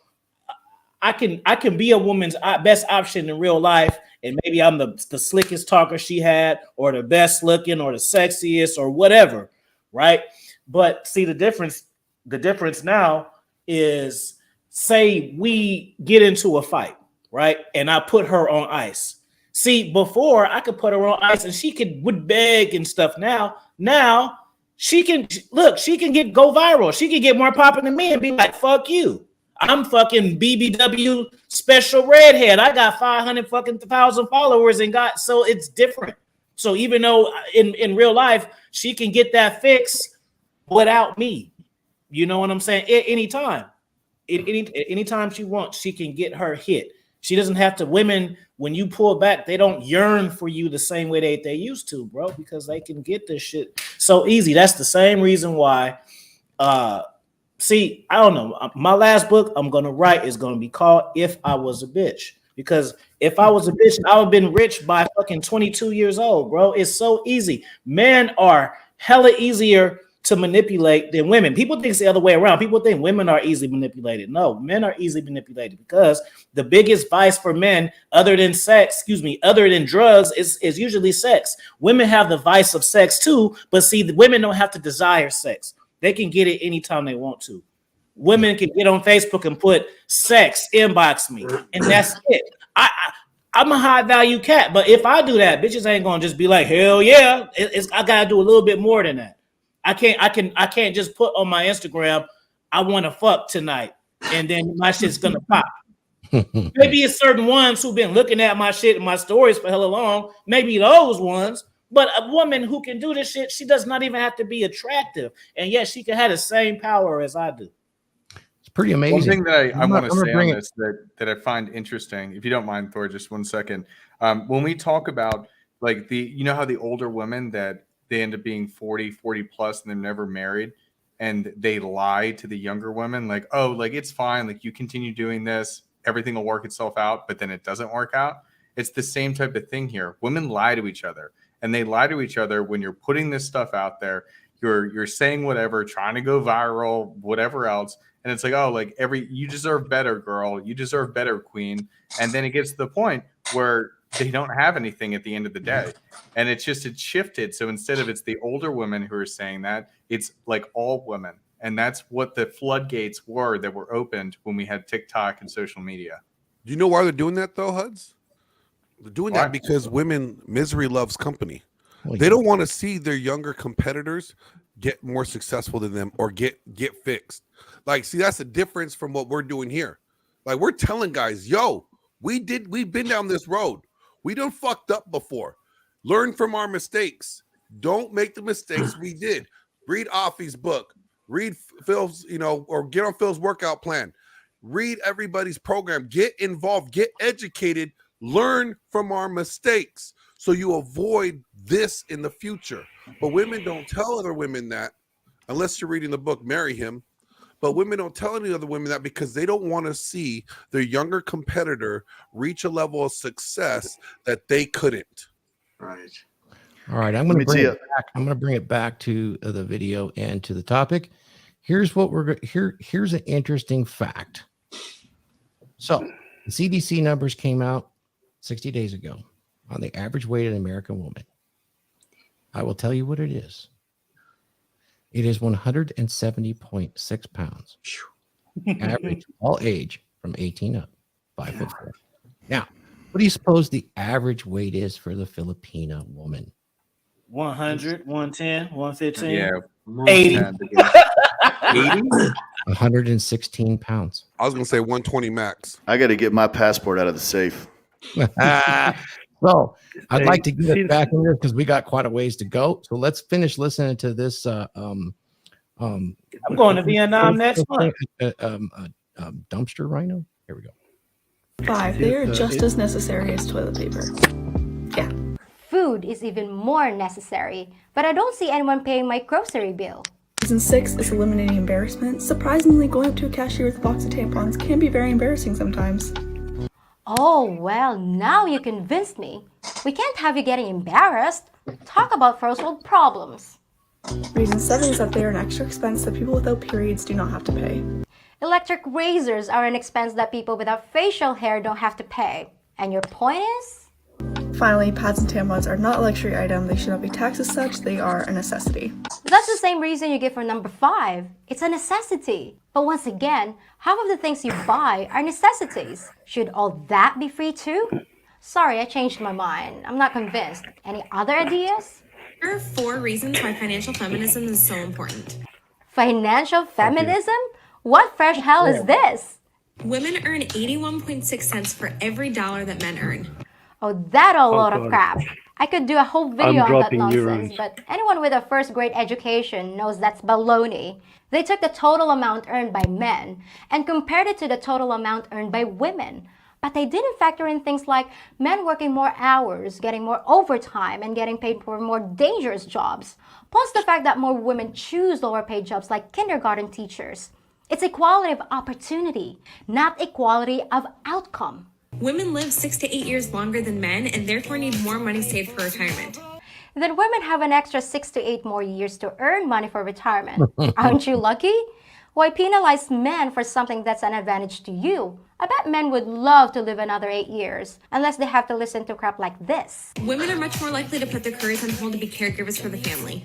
I can be a woman's best option in real life, and maybe I'm the slickest talker she had, or the best looking, or the sexiest, or whatever, right? But see, the difference now is, say we get into a fight, right? And I put her on ice. See, before I could put her on ice and she would beg and stuff. Now she can go viral. She can get more popular than me and be like, fuck you. I'm fucking BBW special redhead. I got 500,000 followers and so it's different. So even though in real life, she can get that fix without me. You know what I'm saying? Anytime she wants, she can get her hit. She doesn't have to. Women, when you pull back, they don't yearn for you the same way they used to, bro, because they can get this shit so easy. That's the same reason why. See, I don't know. My last book I'm gonna write is gonna be called "If I Was a Bitch," because if I was a bitch, I would have been rich by fucking 22 years old, bro. It's so easy. Men are hella easier to manipulate than women. People think it's the other way around. People think women are easily manipulated. No, men are easily manipulated because the biggest vice for men, other than drugs, is usually sex. Women have the vice of sex too, but see, the women don't have to desire sex. They can get it anytime they want to. Women can get on Facebook and put sex, inbox me, and that's it. I'm a high value cat, but if I do that, bitches ain't gonna just be like, hell yeah. I gotta do a little bit more than that. I can't just put on my Instagram, I want to fuck tonight, and then my shit's gonna pop. Maybe it's certain ones who've been looking at my shit and my stories for hella long. Maybe those ones. But a woman who can do this shit, she does not even have to be attractive, and yet she can have the same power as I do. It's pretty amazing. One thing that I want to say on this that I find interesting, if you don't mind, Thor, just 1 second. When we talk about like you know how the older women that they end up being 40 plus, and they're never married. And they lie to the younger women, like, oh, like, it's fine. Like, you continue doing this, everything will work itself out, but then it doesn't work out. It's the same type of thing here. Women lie to each other, and they lie to each other when you're putting this stuff out there. You're saying whatever, trying to go viral, whatever else. And it's like, oh, like, you deserve better, girl. You deserve better, queen. And then it gets to the point where they don't have anything at the end of the day. And it's shifted. So instead of it's the older women who are saying that, it's like all women. And that's what the floodgates were that were opened when we had TikTok and social media. Do you know why they're doing that though, Huds? They're doing that because misery loves company. They don't want to see their younger competitors get more successful than them or get fixed. Like, see, that's the difference from what we're doing here. Like, we're telling guys, yo, we've been down this road. We done fucked up before. Learn from our mistakes. Don't make the mistakes we did. Read Offie's book. Read Phil's, or get on Phil's workout plan. Read everybody's program. Get involved. Get educated. Learn from our mistakes so you avoid this in the future. But women don't tell other women that, unless you're reading the book, Marry Him. But women don't tell any other women that because they don't want to see their younger competitor reach a level of success that they couldn't. Right. All right, I'm going to bring it back to the video and to the topic. Here's what here's an interesting fact. So, the CDC numbers came out 60 days ago on the average weight of an American woman. I will tell you what it is. It is 170.6 pounds. Average, all age from 18 up, 5'4". Now, what do you suppose the average weight is for the Filipina woman? 100, 110, 115. Yeah. 80. 80? 116 pounds. I was going to say 120 max. I got to get my passport out of the safe. So I'd like to get it back in here because we got quite a ways to go. So let's finish listening to this. I'm going to Vietnam next month. Dumpster rhino. Here we go. 5. They are just as necessary as toilet paper. Yeah. Food is even more necessary, but I don't see anyone paying my grocery bill. Reason 6 is eliminating embarrassment. Surprisingly, going up to a cashier with a box of tampons can be very embarrassing sometimes. Oh, well, now you convinced me. We can't have you getting embarrassed. Talk about first world problems. Reason 7 is that they are an extra expense that people without periods do not have to pay. Electric razors are an expense that people without facial hair don't have to pay. And your point is? Finally, pads and tampons are not a luxury item. They should not be taxed as such. They are a necessity. That's the same reason you give for number 5. It's a necessity. But once again, half of the things you buy are necessities. Should all that be free too? Sorry, I changed my mind. I'm not convinced. Any other ideas? There are 4 reasons why financial feminism is so important. Financial feminism? What fresh hell is this? Women earn 81.6 cents for every dollar that men earn. Oh, that a load of crap. I could do a whole video on that nonsense, neurons. but anyone with a first grade education knows that's baloney. They took the total amount earned by men and compared it to the total amount earned by women. But they didn't factor in things like men working more hours, getting more overtime, and getting paid for more dangerous jobs. Plus the fact that more women choose lower paid jobs like kindergarten teachers. It's equality of opportunity, not equality of outcome. Women live 6 to 8 years longer than men and therefore need more money saved for retirement. Then women have an extra 6 to 8 more years to earn money for retirement. Aren't you lucky? Why penalize men for something that's an advantage to you? I bet men would love to live another 8 years, unless they have to listen to crap like this. Women are much more likely to put their careers on hold to be caregivers for the family.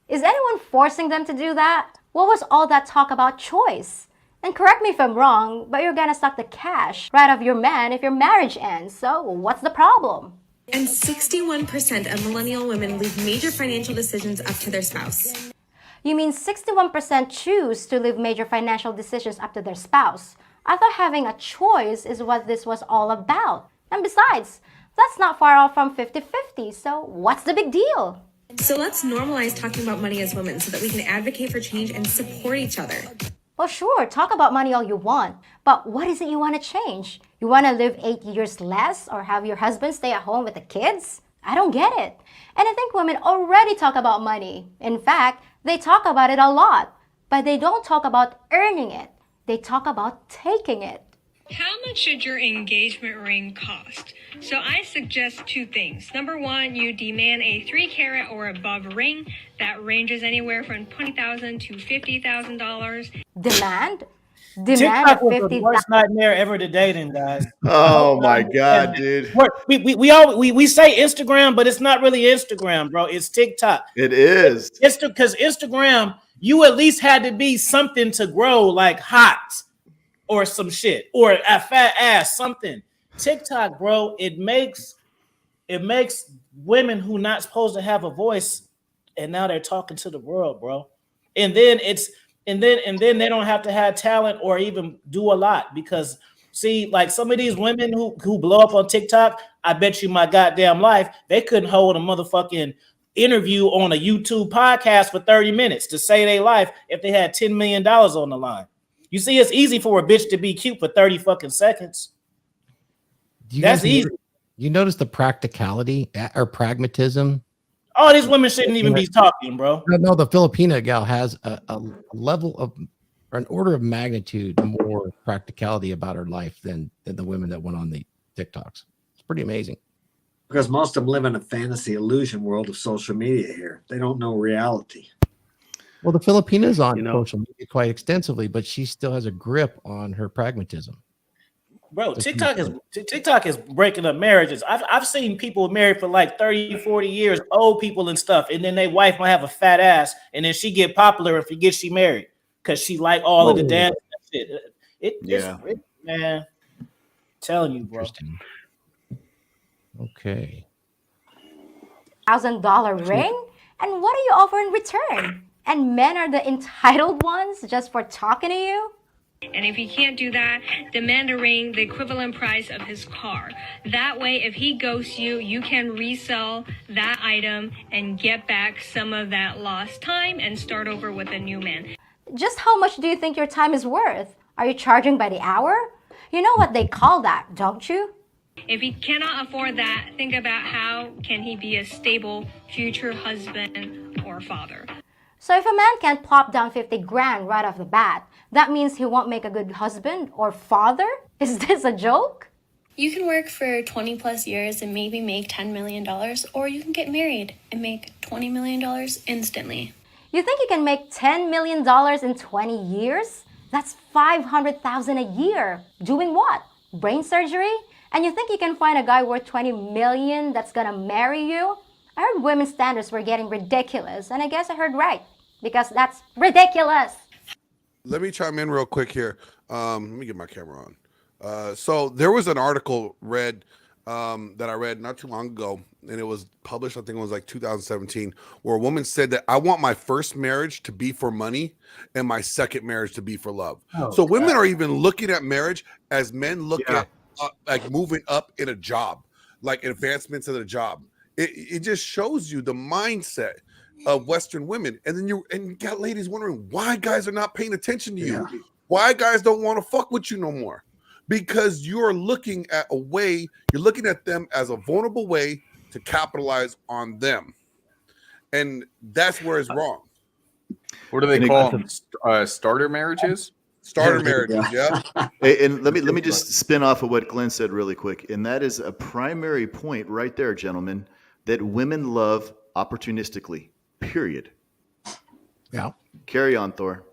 Is anyone forcing them to do that? What was all that talk about choice? And correct me if I'm wrong, but you're gonna suck the cash right off your man if your marriage ends, so what's the problem? And 61% of millennial women leave major financial decisions up to their spouse. You mean 61% choose to leave major financial decisions up to their spouse? I thought having a choice is what this was all about. And besides, that's not far off from 50-50, so what's the big deal? So let's normalize talking about money as women so that we can advocate for change and support each other. Well, sure, talk about money all you want, but what is it you want to change? You want to live 8 years less or have your husband stay at home with the kids? I don't get it. And I think women already talk about money. In fact, they talk about it a lot, but they don't talk about earning it. They talk about taking it. How much should your engagement ring cost? So I suggest two things. Number one, you demand a 3-carat or above ring that ranges anywhere from $20,000 to $50,000. Demand? TikTok was the worst nightmare ever to dating, guys. Oh my God, dude. We say Instagram, but it's not really Instagram, bro. It's TikTok. It is. It's because Instagram, you at least had to be something to grow, like hot or some shit, or a fat ass, something. TikTok, bro, it makes women who not supposed to have a voice, and now they're talking to the world, bro. And then they don't have to have talent or even do a lot, because see, like some of these women who blow up on TikTok, I bet you my goddamn life they couldn't hold a motherfucking interview on a YouTube podcast for 30 minutes to say their life if they had $10 million on the line. You see, it's easy for a bitch to be cute for 30 fucking seconds. That's easy. You notice the practicality or pragmatism? All these women shouldn't even be talking, bro. No, the Filipina gal has a level of, or an order of magnitude more practicality about her life than the women that went on the TikToks. It's pretty amazing. Because most of them live in a fantasy illusion world of social media here. They don't know reality. Well, the Filipina's on social media quite extensively, but she still has a grip on her pragmatism. Bro, TikTok is breaking up marriages. I've seen people married for like 30, 40 years, old people and stuff, and then their wife might have a fat ass, and then she get popular and forget she married because she like all of the dance and shit. Man, I'm telling you, bro. Okay. $1,000 ring? And what do you offer in return? And men are the entitled ones just for talking to you? And if he can't do that, demand a ring the equivalent price of his car. That way, if he ghosts you, you can resell that item and get back some of that lost time and start over with a new man. Just how much do you think your time is worth? Are you charging by the hour? You know what they call that, don't you? If he cannot afford that, think about how can he be a stable future husband or father. So if a man can't plop down 50 grand right off the bat, that means he won't make a good husband or father? Is this a joke? You can work for 20 plus years and maybe make $10 million, or you can get married and make $20 million instantly. You think you can make $10 million in 20 years? That's $500,000 a year. Doing what? Brain surgery? And you think you can find a guy worth $20 million that's gonna marry you? I heard women's standards were getting ridiculous, and I guess I heard right, because that's ridiculous. Let me chime in real quick here. Let me get my camera on. So there was an article that I read not too long ago, and it was published, I think it was like 2017, where a woman said that I want my first marriage to be for money and my second marriage to be for love. So women are even looking at marriage as men look at like moving up in a job, like advancements in a job. It just shows you the mindset of Western women. And then you got ladies wondering why guys are not paying attention to you. Why guys don't want to fuck with you no more. Because you're looking at a way, you're looking at them as a vulnerable way to capitalize on them. And that's where it's wrong. What do they call them? Starter marriages? Starter marriages, yeah. And let me just spin off of what Glenn said really quick. And that is a primary point right there, gentlemen, that women love opportunistically, period. Yeah. Carry on, Thor.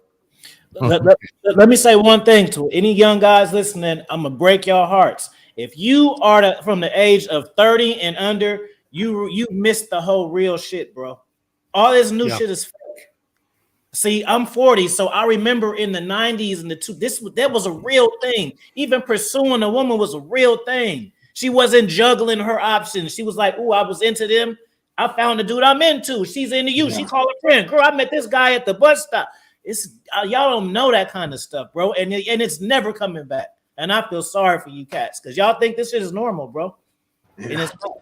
Let me say one thing to any young guys listening. I'm going to break your hearts. If you are from the age of 30 and under, you missed the whole real shit, bro. All this new shit is fake. See, I'm 40, so I remember in the 90s and that was a real thing. Even pursuing a woman was a real thing. She wasn't juggling her options. She was like, "Ooh, I was into them. I found the dude I'm into. She's into you." She called a friend. "Girl, I met this guy at the bus stop." It's y'all don't know that kind of stuff, bro, and it's never coming back. And I feel sorry for you cats because y'all think this shit is normal, bro. And it's not.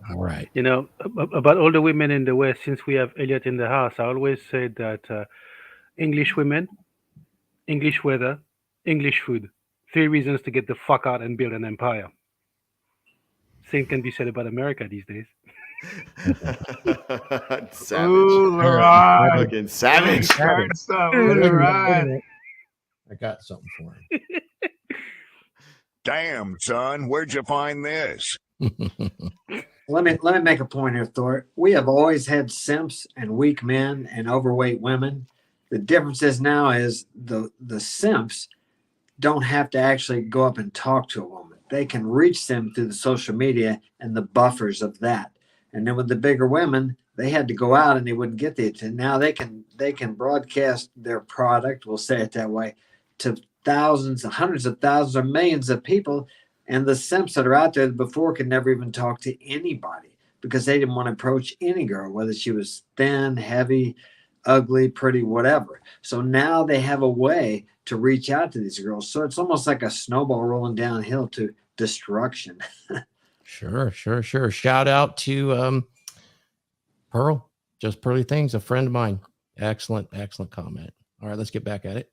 All right. You know, about all the women in the West, since we have Elliot in the house, I always say that English women, English weather, English food. 3 reasons to get the fuck out and build an empire. Same can be said about America these days. Savage. Ooh, Laurent. Fucking savage. Start stuff. Ooh, Laurent. I got something for him. Damn, son, where'd you find this? Let me make a point here, Thor. We have always had simps and weak men and overweight women. The difference is now is the simps don't have to actually go up and talk to a woman. They can reach them through the social media and the buffers of that. And then with the bigger women, they had to go out and they wouldn't get the attention. Now they can broadcast their product, we'll say it that way, to thousands, hundreds of thousands, or millions of people. And the simps that are out there before could never even talk to anybody because they didn't want to approach any girl, whether she was thin, heavy, ugly, pretty, whatever. So now they have a way to reach out to these girls. So it's almost like a snowball rolling downhill to destruction. Sure. Shout out to Pearl, just Pearly Things, a friend of mine. Excellent comment. All right, let's get back at it.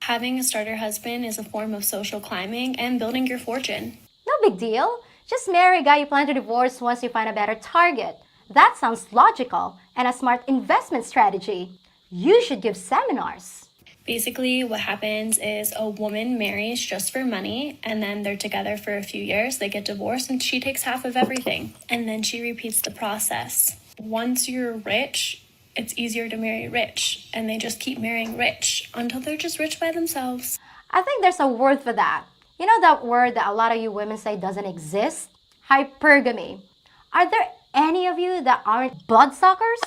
Having a starter husband is a form of social climbing and building your fortune. No big deal. Just marry a guy you plan to divorce once you find a better target. That sounds logical and a smart investment strategy. You should give seminars. Basically, what happens is a woman marries just for money, and then they're together for a few years, they get divorced, and she takes half of everything. And then she repeats the process. Once you're rich, it's easier to marry rich, and they just keep marrying rich until they're just rich by themselves. I think there's a word for that. You know that word that a lot of you women say doesn't exist? Hypergamy. Are there any of you that aren't bloodsuckers?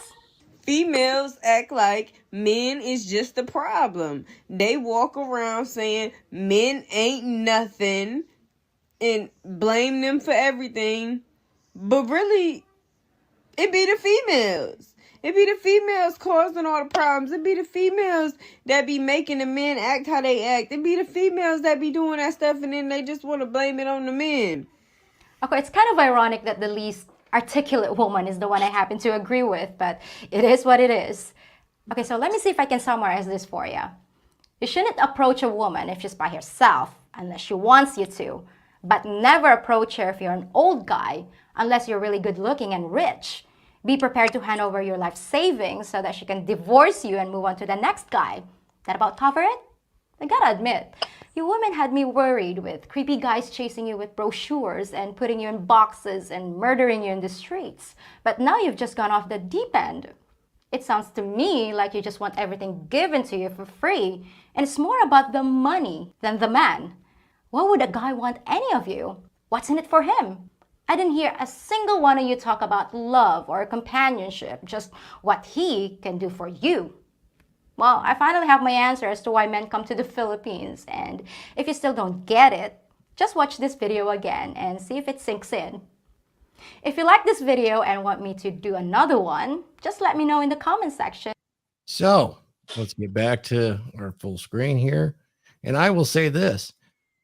Females act like men is just the problem. They walk around saying men ain't nothing and blame them for everything. But really, it be the females. It be the females causing all the problems. It be the females that be making the men act how they act. It be the females that be doing that stuff and then they just want to blame it on the men. Okay, it's kind of ironic that the least articulate woman is the one I happen to agree with, but it is what it is. Okay, so let me see if I can summarize this for you. You shouldn't approach a woman if she's by herself unless she wants you to, but never approach her if you're an old guy unless you're really good looking and rich. Be prepared to hand over your life savings so that she can divorce you and move on to the next guy. That about cover it? I gotta admit, you women had me worried with creepy guys chasing you with brochures and putting you in boxes and murdering you in the streets. But now you've just gone off the deep end. It sounds to me like you just want everything given to you for free, and it's more about the money than the man. Why would a guy want any of you? What's in it for him? I didn't hear a single one of you talk about love or companionship, just what he can do for you. Well, I finally have my answer as to why men come to the Philippines, and if you still don't get it, just watch this video again and see if it sinks in. If you like this video and want me to do another one, just let me know in the comment section. So let's get back to our full screen here. And I will say this.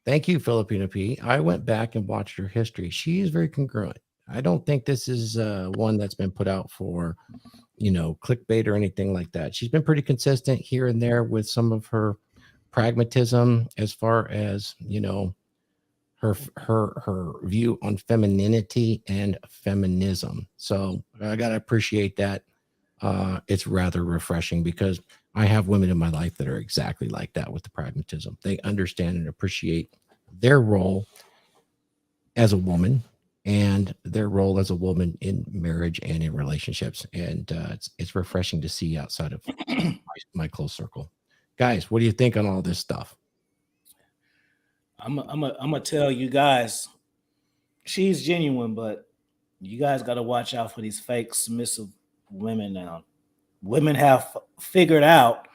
Thank you, Filipina Pea. I went back and watched her history. She is very congruent. I don't think this is one that's been put out for, clickbait or anything like that. She's been pretty consistent here and there with some of her pragmatism as far as, her view on femininity and feminism. So I got to appreciate that. It's rather refreshing because I have women in my life that are exactly like that with the pragmatism. They understand and appreciate their role as a woman and their role as a woman in marriage and in relationships. And it's refreshing to see outside of my close circle. Guys, what do you think on all this stuff? I'm gonna tell you guys, she's genuine, but you guys got to watch out for these fake submissive women now. Women have figured out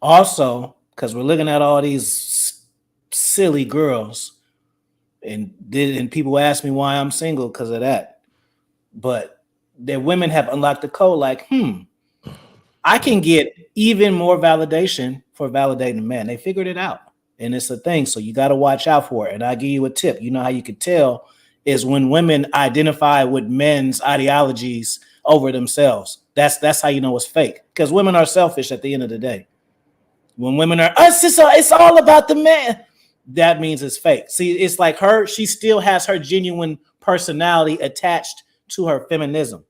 also, because we're looking at all these silly girls, and people ask me why I'm single because of that. But the women have unlocked the code like, I can get even more validation for validating men. They figured it out. And it's a thing. So you got to watch out for it. And I'll give you a tip. You know how you can tell is when women identify with men's ideologies over themselves. That's how you know it's fake. Because women are selfish at the end of the day. When women are, it's all about the man. That means it's fake. See, it's like her. She still has her genuine personality attached to her feminism.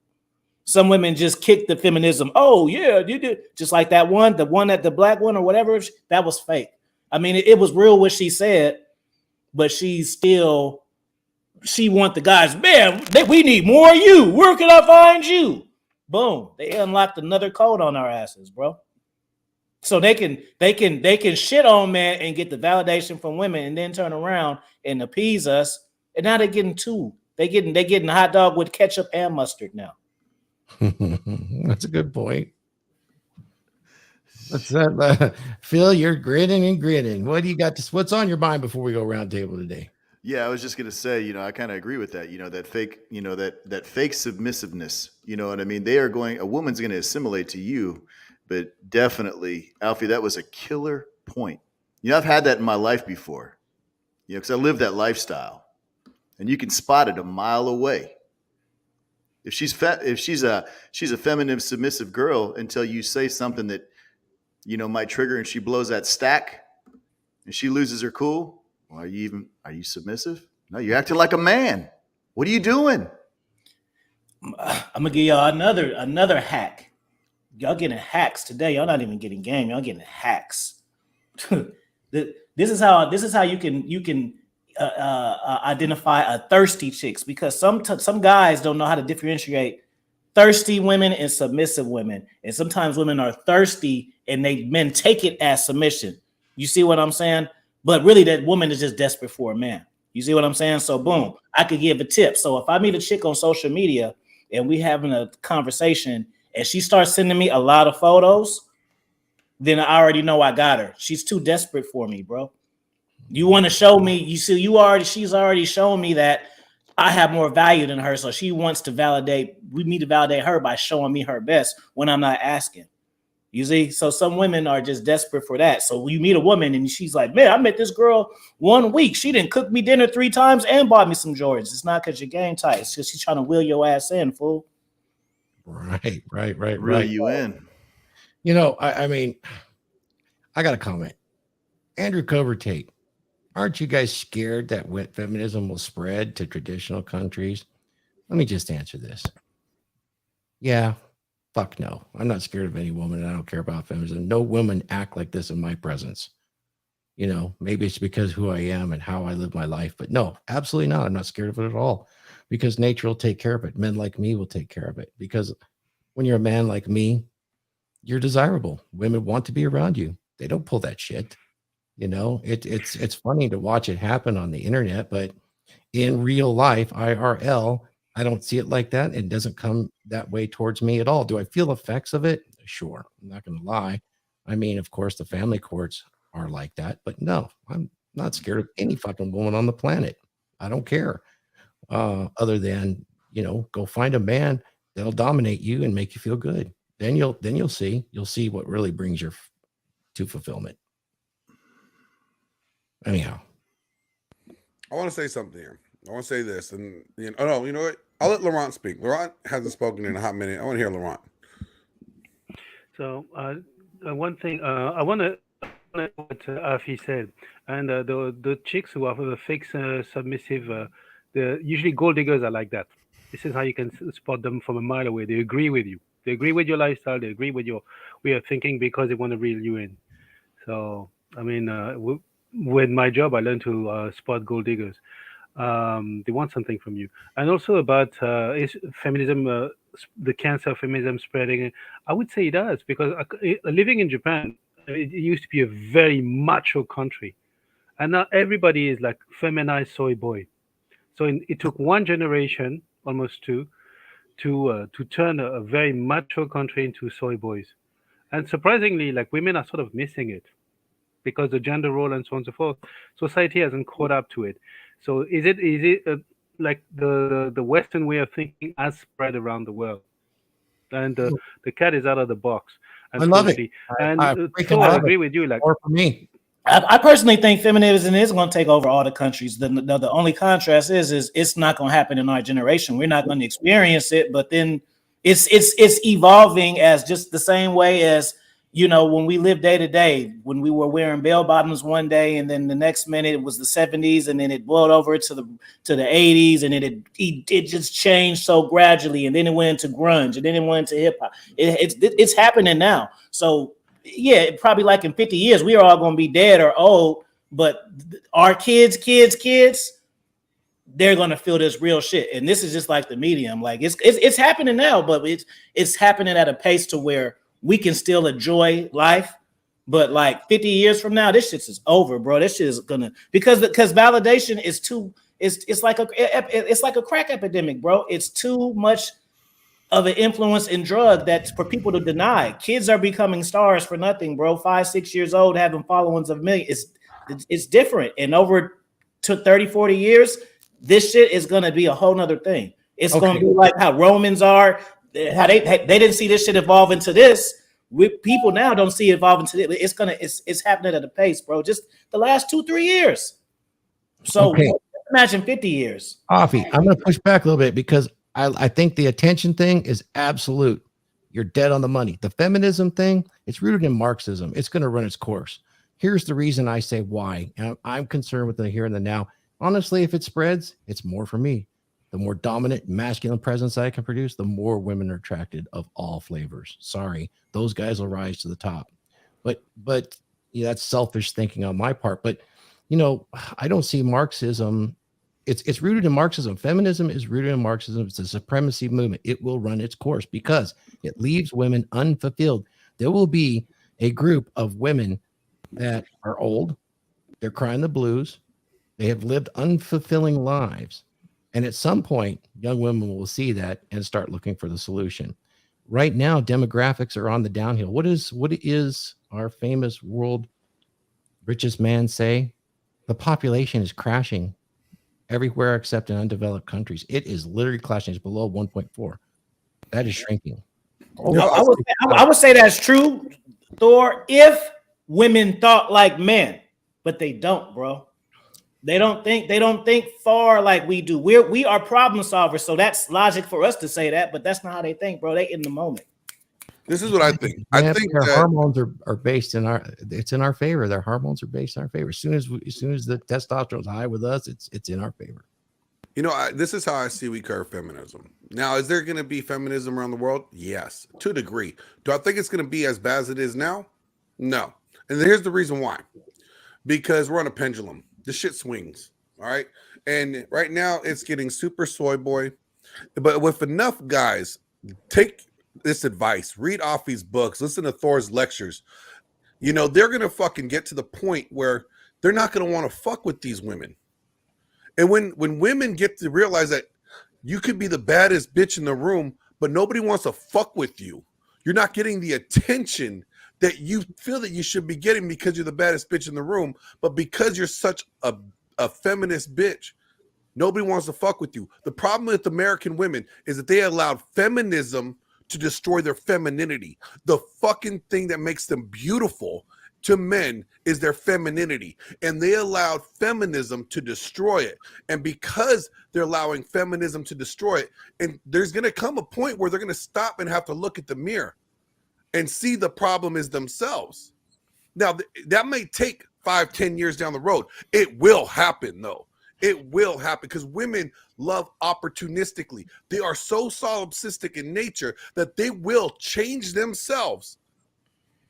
Some women just kick the feminism. Oh yeah, you did, just like that one, the black one or whatever. That was fake. I mean, it was real what she said, but she want the guys. Man, we need more of you. Where can I find you? Boom! They unlocked another code on our asses, bro. So they can shit on men and get the validation from women, and then turn around and appease us. And now they're getting two. They getting a hot dog with ketchup and mustard now. That's a good point. What's that? Phil, you're grinning and grinning. What do you got? What's on your mind before we go round table today? Yeah, I was just gonna say, I kind of agree with that. That fake, that fake submissiveness. You know what I mean? A woman's gonna assimilate to you, but definitely, Alfie, that was a killer point. I've had that in my life before. Because I live that lifestyle, and you can spot it a mile away. If she's a feminine, submissive girl until you say something that might trigger, and she blows that stack, and she loses her cool. Well, are you submissive? No, you're acting like a man. What are you doing? I'm gonna give y'all another hack. Y'all getting hacks today. Y'all not even getting game. Y'all getting hacks. This is how you can identify a thirsty chicks, because some guys don't know how to differentiate thirsty women and submissive women, and sometimes women are thirsty and men take it as submission. You see what I'm saying? But really, that woman is just desperate for a man. You see what I'm saying? So boom, I could give a tip. So if I meet a chick on social media and we having a conversation and she starts sending me a lot of photos, then I already know I got her. She's too desperate for me, bro. You want to show me, she's already shown me that I have more value than her. So she wants to validate her by showing me her best when I'm not asking. You see? So some women are just desperate for that. So you meet a woman and she's like, man, I met this girl 1 week. She didn't cook me dinner 3 times and bought me some Jordans. It's not because you're game tight. It's because she's trying to wheel your ass in, fool. Right. Reel you in. I mean, I got a comment. Andrew Covertate, aren't you guys scared that feminism will spread to traditional countries? Let me just answer this. Yeah, fuck no. I'm not scared of any woman, and I don't care about feminism. No women act like this in my presence. Maybe it's because who I am and how I live my life, but no, absolutely not. I'm not scared of it at all, because nature will take care of it. Men like me will take care of it, because when you're a man like me, you're desirable. Women want to be around you. They don't pull that shit. It's funny to watch it happen on the internet, but in real life, IRL, I don't see it like that. It doesn't come that way towards me at all. Do I feel effects of it? Sure. I'm not going to lie. I mean, of course, the family courts are like that, but no, I'm not scared of any fucking woman on the planet. I don't care. Other than, go find a man that'll dominate you and make you feel good. Then you'll see what really brings you to fulfillment. Anyhow, I want to say something here. I want to say this, and you know what? I'll let Laurent speak. Laurent hasn't spoken in a hot minute. I want to hear Laurent. So one thing I want to what Afi said, and the chicks who are the fake submissive, the usually gold diggers are like that. This is how you can spot them from a mile away. They agree with you. They agree with your lifestyle. They agree with your way of thinking because they want to reel you in. So I mean, with my job, I learned to spot gold diggers. They want something from you. And also about is feminism, the cancer of feminism spreading. I would say it does, because living in Japan, it used to be a very macho country, and now everybody is like feminized soy boy. So it took one generation, almost two, to turn a very macho country into soy boys. And surprisingly, like, women are sort of missing it, because the gender role and so on and so forth, society hasn't caught up to it. So is it like the Western way of thinking has spread around the world, and the cat is out of the box? I love it. And I agree with you. Like, or for me, I personally think feminism is going to take over all the countries. The only contrast is it's not going to happen in our generation. We're not going to experience it, but then it's evolving as just the same way as you know, when we lived day to day, when we were wearing bell bottoms one day, and then the next minute it was the 70s, and then it boiled over to the 80s, and then it just changed so gradually, and then it went into grunge, and then it went into hip hop. It's happening now. So yeah, probably like in 50 years, we are all going to be dead or old, but our kids, they're going to feel this real shit. And this is just like the medium. Like it's happening now, but it's happening at a pace to where we can still enjoy life. But like 50 years from now, this shit is over, bro. This shit is gonna, because validation is too, it's like a crack epidemic, bro. It's too much of an influence and drug that's for people to deny. Kids are becoming stars for nothing, bro. 5-6 years old, having followings of millions. It's different. And over to 30-40 years, this shit is gonna be a whole nother thing. It's gonna be like how Romans are, how they didn't see this shit evolve into this. People now don't see it evolving to this. It's happening at a pace, bro. Just the last 2-3 years. So imagine 50 years. Offie, I'm gonna push back a little bit because I think the attention thing is absolute. You're dead on the money. The feminism thing, it's rooted in Marxism. It's going to run its course. Here's the reason I say why. I'm concerned with the here and the now. Honestly, if it spreads, it's more for me. The more dominant masculine presence I can produce, the more women are attracted of all flavors. Sorry, those guys will rise to the top. But yeah, that's selfish thinking on my part. But you know, I don't see Marxism. It's rooted in Marxism. Feminism is rooted in Marxism. It's a supremacy movement. It will run its course because it leaves women unfulfilled. There will be a group of women that are old. They're crying the blues. They have lived unfulfilling lives. And at some point, young women will see that and start looking for the solution. Right now, demographics are on the downhill. What is our famous world richest man say? The population is crashing everywhere except in undeveloped countries. It is literally crashing. It's below 1.4. That is shrinking. I would say that's true, Thor, if women thought like men, but they don't, bro. They don't think far like we do. We are problem solvers, so that's logic for us to say that, but that's not how they think, bro. They in the moment. This is what I think. I think their hormones are based in it's in our favor. Their hormones are based in our favor. As soon as the testosterone is high with us, it's in our favor. You know, this is how I see we curve feminism. Now, is there going to be feminism around the world? Yes, to a degree. Do I think it's going to be as bad as it is now? No. And here's the reason why. Because we're on a pendulum. The shit swings. All right. And right now it's getting super soy boy. But with enough guys, take this advice, read Offie's books, listen to Thor's lectures. You know, they're going to fucking get to the point where they're not going to want to fuck with these women. And when women get to realize that you could be the baddest bitch in the room, but nobody wants to fuck with you, you're not getting the attention that you feel that you should be getting because you're the baddest bitch in the room, but because you're such a feminist bitch, nobody wants to fuck with you. The problem with American women is that they allowed feminism to destroy their femininity. The fucking thing that makes them beautiful to men is their femininity, and they allowed feminism to destroy it. And because they're allowing feminism to destroy it, and there's going to come a point where they're going to stop and have to look at the mirror and see the problem is themselves. Now, that may take 5-10 years down the road. It will happen, though. It will happen because women love opportunistically. They are so solipsistic in nature that they will change themselves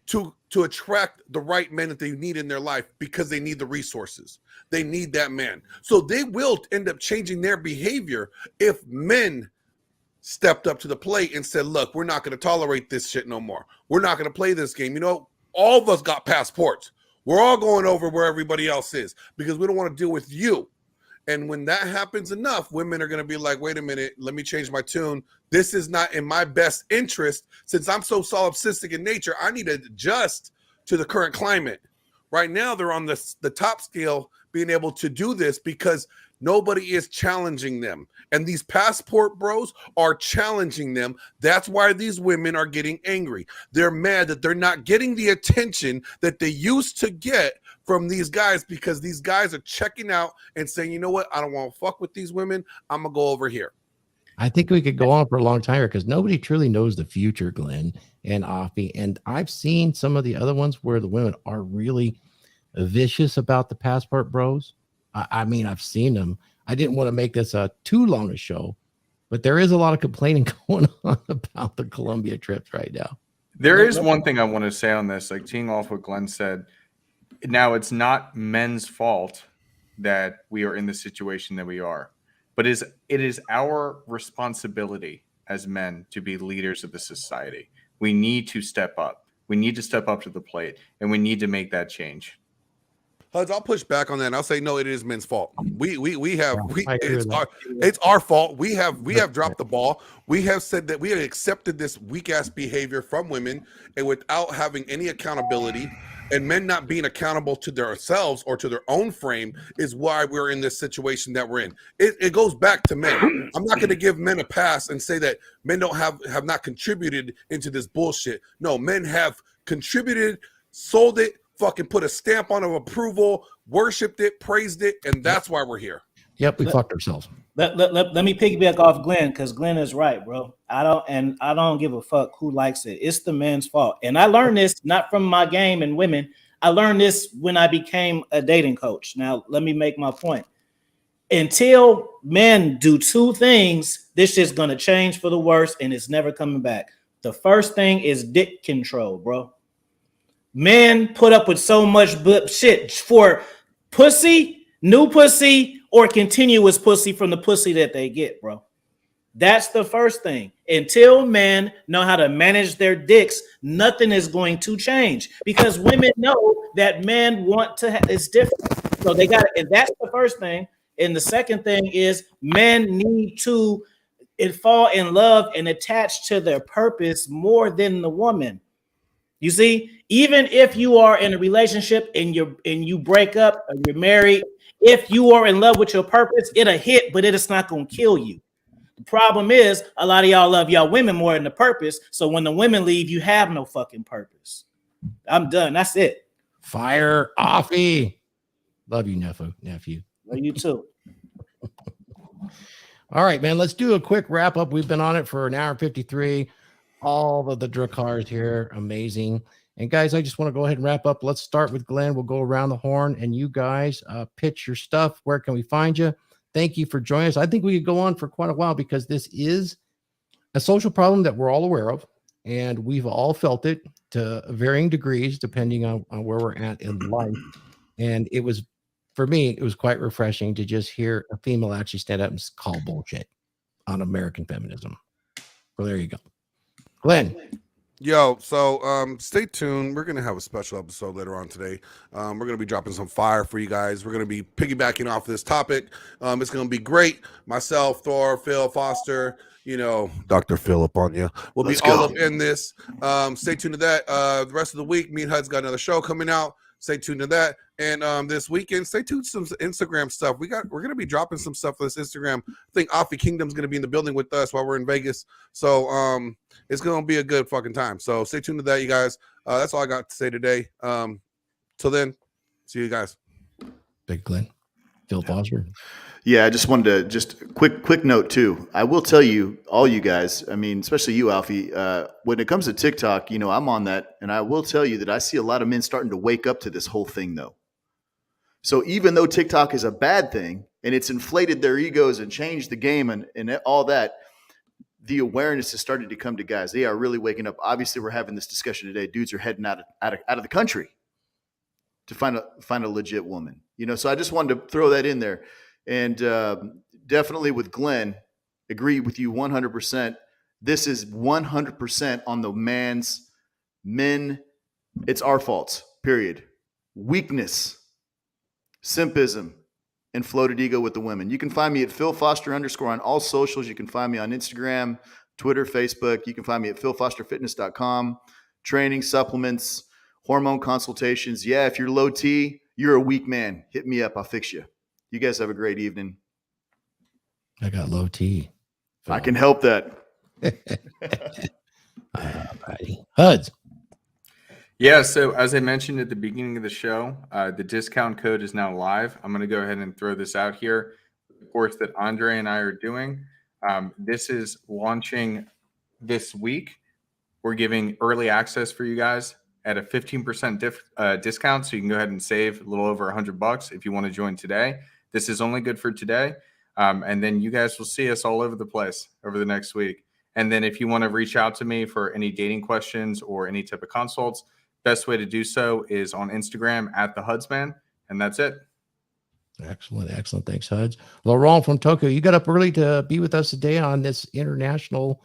to attract the right men that they need in their life because they need the resources. They need that man. So they will end up changing their behavior if men stepped up to the plate and said, look, we're not going to tolerate this shit no more. We're not going to play this game. You know, all of us got passports. We're all going over where everybody else is because we don't want to deal with you. And when that happens enough, women are going to be like, wait a minute, let me change my tune. This is not in my best interest. Since I'm so solipsistic in nature, I need to adjust to the current climate. Right now, they're on the top scale being able to do this because nobody is challenging them. And these passport bros are challenging them. That's why these women are getting angry. They're mad that they're not getting the attention that they used to get from these guys because these guys are checking out and saying, you know what? I don't want to fuck with these women. I'm going to go over here. I think we could go on for a long time here because nobody truly knows the future, Glenn and Offie. And I've seen some of the other ones where the women are really vicious about the passport bros. I mean, I've seen them. I didn't want to make this too long a show, but there is a lot of complaining going on about the Colombia trips right now. There is one thing I want to say on this, like teeing off what Glenn said. Now, it's not men's fault that we are in the situation that we are, but it is our responsibility as men to be leaders of the society. We need to step up. We need to step up to the plate, and we need to make that change. Huds, I'll push back on that. And I'll say no. It is men's fault. It's our fault. We have dropped the ball. We have said that we have accepted this weak ass behavior from women, and without having any accountability, and men not being accountable to themselves or to their own frame is why we're in this situation that we're in. It goes back to men. I'm not going to give men a pass and say that men don't have not contributed into this bullshit. No, men have contributed, sold it, fucking put a stamp on of approval, worshipped it, praised it, and that's why we're here. Yep, we fucked ourselves. Let me piggyback off Glenn because Glenn is right, bro. I don't give a fuck who likes it. It's the man's fault. And I learned this not from my game and women. I learned this when I became a dating coach. Now, let me make my point. Until men do two things, this shit's gonna change for the worse, and it's never coming back. The first thing is dick control, bro. Men put up with so much shit for pussy, new pussy, or continuous pussy from the pussy that they get, bro. That's the first thing. Until men know how to manage their dicks, nothing is going to change because women know that men want to have it's different. So they got it. And that's the first thing. And the second thing is men need to fall in love and attach to their purpose more than the woman. You see, even if you are in a relationship and you break up or you're married, if you are in love with your purpose, it'll hit, but it is not going to kill you. The problem is a lot of y'all love y'all women more than the purpose. So when the women leave, you have no fucking purpose. I'm done. That's it. Fire Offie. Love you, nephew. Love you too. All right, man. Let's do a quick wrap up. We've been on it for an hour and 53. All of the Drakars here, amazing. And guys, I just want to go ahead and wrap up. Let's start with Glenn. We'll go around the horn, and you guys pitch your stuff. Where can we find you? Thank you for joining us. I think we could go on for quite a while because this is a social problem that we're all aware of, and we've all felt it to varying degrees depending on where we're at in life. And it was, for me, it was quite refreshing to just hear a female actually stand up and call bullshit on American feminism. Well, there you go. Glenn. Yo, so stay tuned. We're going to have a special episode later on today. We're going to be dropping some fire for you guys. We're going to be piggybacking off this topic. It's going to be great. Myself, Thor, Phil, Foster, Dr. Philip on you. We'll be all up in this. Stay tuned to that. The rest of the week, me and Huds got another show coming out. Stay tuned to that. And this weekend, stay tuned to some Instagram stuff. We're going to be dropping some stuff for this Instagram. I think Offie Kingdom's going to be in the building with us while we're in Vegas. So it's going to be a good fucking time. So stay tuned to that, you guys. That's all I got to say today. Till then, see you guys. Big Glenn. Phil Foster. Yeah, I just wanted to just quick note too. I will tell you, all you guys, I mean, especially you, Alfie, when it comes to TikTok, I'm on that, and I will tell you that I see a lot of men starting to wake up to this whole thing, though. So even though TikTok is a bad thing and it's inflated their egos and changed the game and all that, the awareness has started to come to guys. They are really waking up. Obviously, we're having this discussion today. Dudes are heading out of the country to find a legit woman. So I just wanted to throw that in there. And definitely with Glenn, agree with you 100%. This is 100% on the men. It's our fault, period. Weakness, simpism, and floated ego with the women. You can find me at PhilFoster_ on all socials. You can find me on Instagram, Twitter, Facebook. You can find me at PhilFosterFitness.com. Training, supplements, hormone consultations. Yeah, if you're low T, you're a weak man. Hit me up. I'll fix you. You guys have a great evening. I got low T. I can help that. Huds. Yeah, so as I mentioned at the beginning of the show, the discount code is now live. I'm going to go ahead and throw this out here. The course that Andre and I are doing, This is launching this week. We're giving early access for you guys at a 15% discount, so you can go ahead and save a little over $100 if you want to join today. This is only good for today, and then you guys will see us all over the place over the next week. And then if you want to reach out to me for any dating questions or any type of consults, best way to do so is on Instagram at the Hudsman, and that's it. Excellent. Thanks, Huds. Laurent from Tokyo, you got up early to be with us today on this international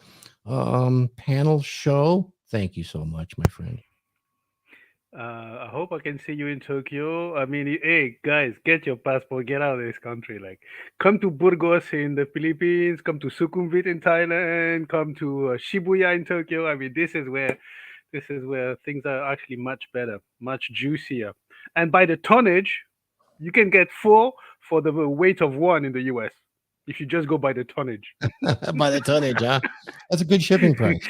panel show. Thank you so much, my friend. I hope I can see you in Tokyo. I mean, hey guys, get your passport, get out of this country. Like, come to Burgos in the Philippines, come to Sukhumvit in Thailand, come to Shibuya in Tokyo. I mean, this is where things are actually much better, much juicier. And by the tonnage, you can get 4 for the weight of 1 in the US if you just go by the tonnage. By the tonnage, huh? That's a good shipping price.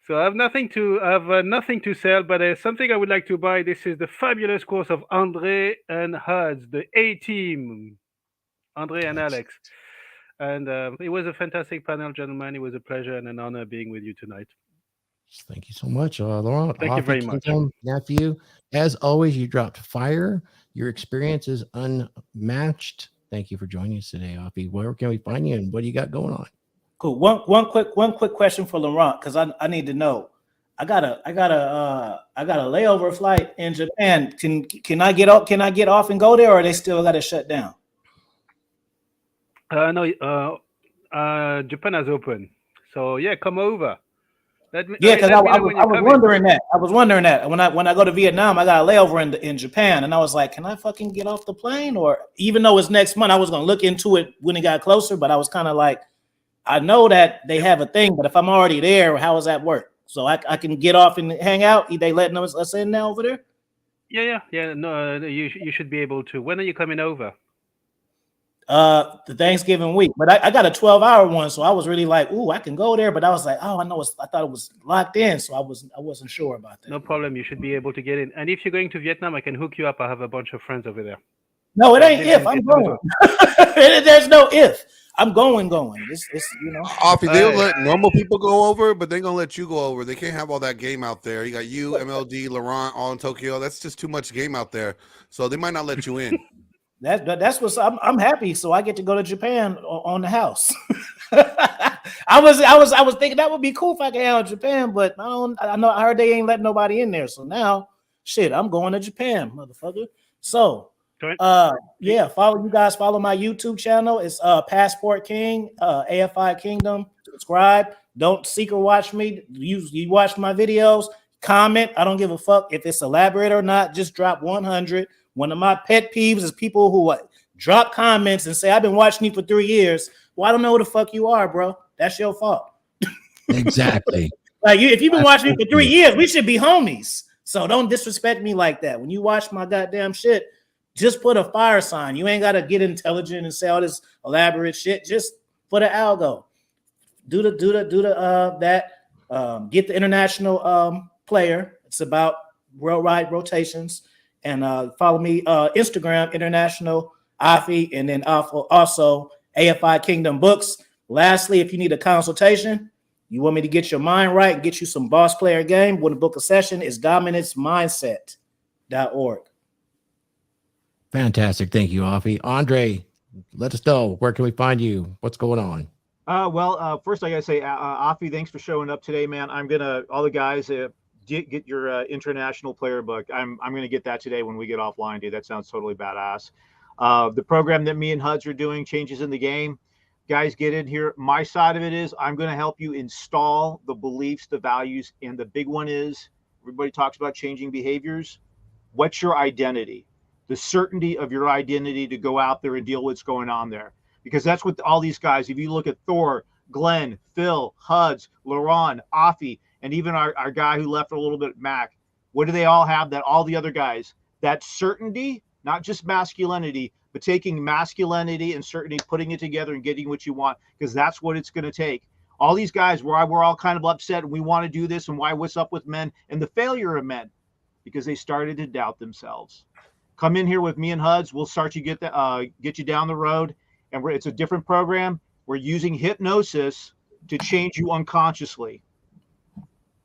So I have nothing to sell, but there's something I would like to buy. This is the fabulous course of Andre and Huds, the A team, Andre and Alex. And it was a fantastic panel, gentlemen. It was a pleasure and an honor being with you tonight. Thank you so much, Laurent. Thank you very much. Nephew, as always, you dropped fire. Your experience is unmatched. Thank you for joining us today, Offie. Where can we find you, and what do you got going on? Cool. One quick question for Laurent, because I need to know. I got a layover flight in Japan. Can I get off? Can I get off and go there, or they still got to shut down? No, Japan has opened. So yeah, come over. Yeah, because I was wondering that. I was wondering that when I go to Vietnam, I got a layover in Japan, and I was like, can I fucking get off the plane? Or even though it's next month, I was gonna look into it when it got closer, but I was kind of like, I know that they have a thing, but if I'm already there, how does that work? So I can get off and hang out. They letting us in now over there? Yeah. No, you should be able to. When are you coming over? The Thanksgiving week, but I got a 12-hour one, so I was really like, ooh, I can go there, but I was like, oh, I thought it was locked in, so I wasn't sure about that. No problem. You should be able to get in. And if you're going to Vietnam, I can hook you up. I have a bunch of friends over there. No, it ain't if. I'm going. There's no if. I'm going. It's Offie, they'll let normal people go over, but they're gonna let you go over. They can't have all that game out there. You got you, MLD, Laurent, all in Tokyo. That's just too much game out there. So they might not let you in. That's what's I'm happy, so I get to go to Japan on the house. I was thinking that would be cool if I could handle Japan, but I heard they ain't letting nobody in there. So now, shit, I'm going to Japan, motherfucker. So yeah, follow my YouTube channel. It's Passport King, AFI Kingdom. Subscribe. Don't secret watch me. You watch my videos. Comment. I don't give a fuck if it's elaborate or not. Just drop 100. One of my pet peeves is people who drop comments and say, I've been watching you for 3 years. Well, I don't know who the fuck you are, bro. That's your fault. Exactly. Like if you've been watching me for 3 years, we should be homies. So don't disrespect me like that. When you watch my goddamn shit, just put a fire sign. You ain't got to get intelligent and say all this elaborate shit. Just put an algo. Get the international player. It's about worldwide rotations. And follow me Instagram, International Offie, and then also AFI Kingdom Books. Lastly, if you need a consultation, you want me to get your mind right and get you some boss player game, want to book a session, is dominancemindset.org. Fantastic. Thank you, Offie. Andre, let us know. Where can we find you? What's going on? First I got to say, Offie, thanks for showing up today, man. I'm going to, all the guys, get your international player book. I'm going to get that today when we get offline, dude. That sounds totally badass. The program that me and Huds are doing, Changes in the Game. Guys, get in here. My side of it is I'm going to help you install the beliefs, the values, and the big one is everybody talks about changing behaviors. What's your identity? The certainty of your identity to go out there and deal with what's going on there. Because that's what all these guys, if you look at Thor, Glenn, Phil, Huds, Laurent, Offie, and even our guy who left a little bit, Mac, what do they all have that all the other guys? That certainty, not just masculinity, but taking masculinity and certainty, putting it together and getting what you want, because that's what it's going to take. All these guys, we're all kind of upset and we want to do this and what's up with men and the failure of men, because they started to doubt themselves. Come in here with me and Huds. We'll start you get you down the road, and it's a different program. We're using hypnosis to change you unconsciously.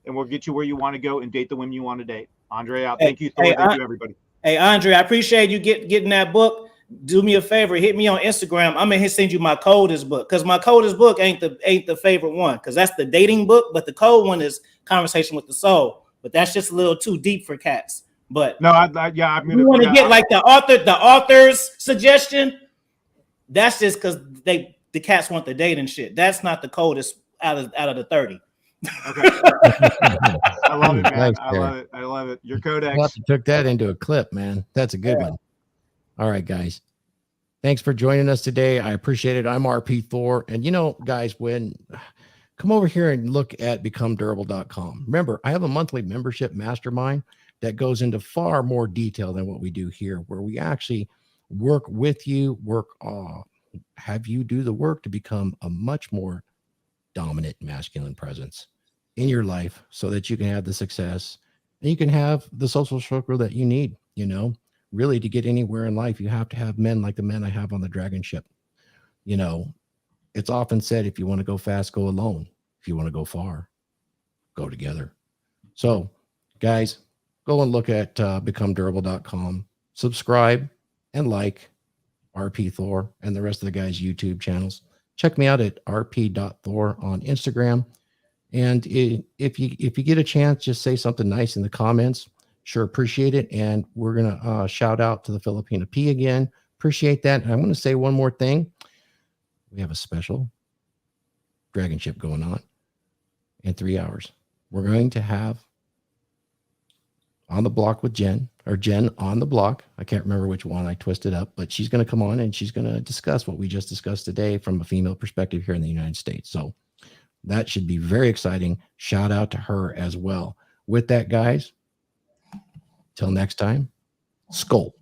And we'll get you where you want to go and date the women you want to date. Andre out. Thank you, Thor. Thank you, everybody. Hey, Andre, I appreciate you getting that book. Do me a favor, hit me on Instagram. I'm gonna send you my coldest book, because my coldest book ain't the favorite one, because that's the dating book, but the cold one is Conversation with the Soul. But that's just a little too deep for cats. But no, I'm gonna. You want to get like the author's suggestion. That's just because the cats want the dating shit. That's not the coldest out of the 30. Okay. I love it, man. Thanks, I love it. I love it. Your codex. We'll have to took that into a clip, man. That's a good one. All right, guys. Thanks for joining us today. I appreciate it. I'm RP Thor. And guys, come over here and look at becomedurable.com. Remember, I have a monthly membership mastermind that goes into far more detail than what we do here, where we actually work with you, have you do the work to become a much more dominant masculine presence in your life, so that you can have the success and you can have the social circle that you need. Really, to get anywhere in life, you have to have men like the men I have on the DragonShip. It's often said, if you want to go fast, go alone. If you want to go far, go together. So, guys, go and look at becomedurable.com. Subscribe and like RP Thor and the rest of the guys' YouTube channels. Check me out at rp.thor on Instagram. And if you get a chance, just say something nice in the comments. Sure, appreciate it. And we're going to shout out to the Filipina Pea again. Appreciate that. And I want to say one more thing. We have a special DragonShip going on in 3 hours. We're going to have On the Block with Jen on the Block. I can't remember which one I twisted up, but she's going to come on and she's going to discuss what we just discussed today from a female perspective here in the United States. So that should be very exciting. Shout out to her as well. With that, guys, till next time, Skull.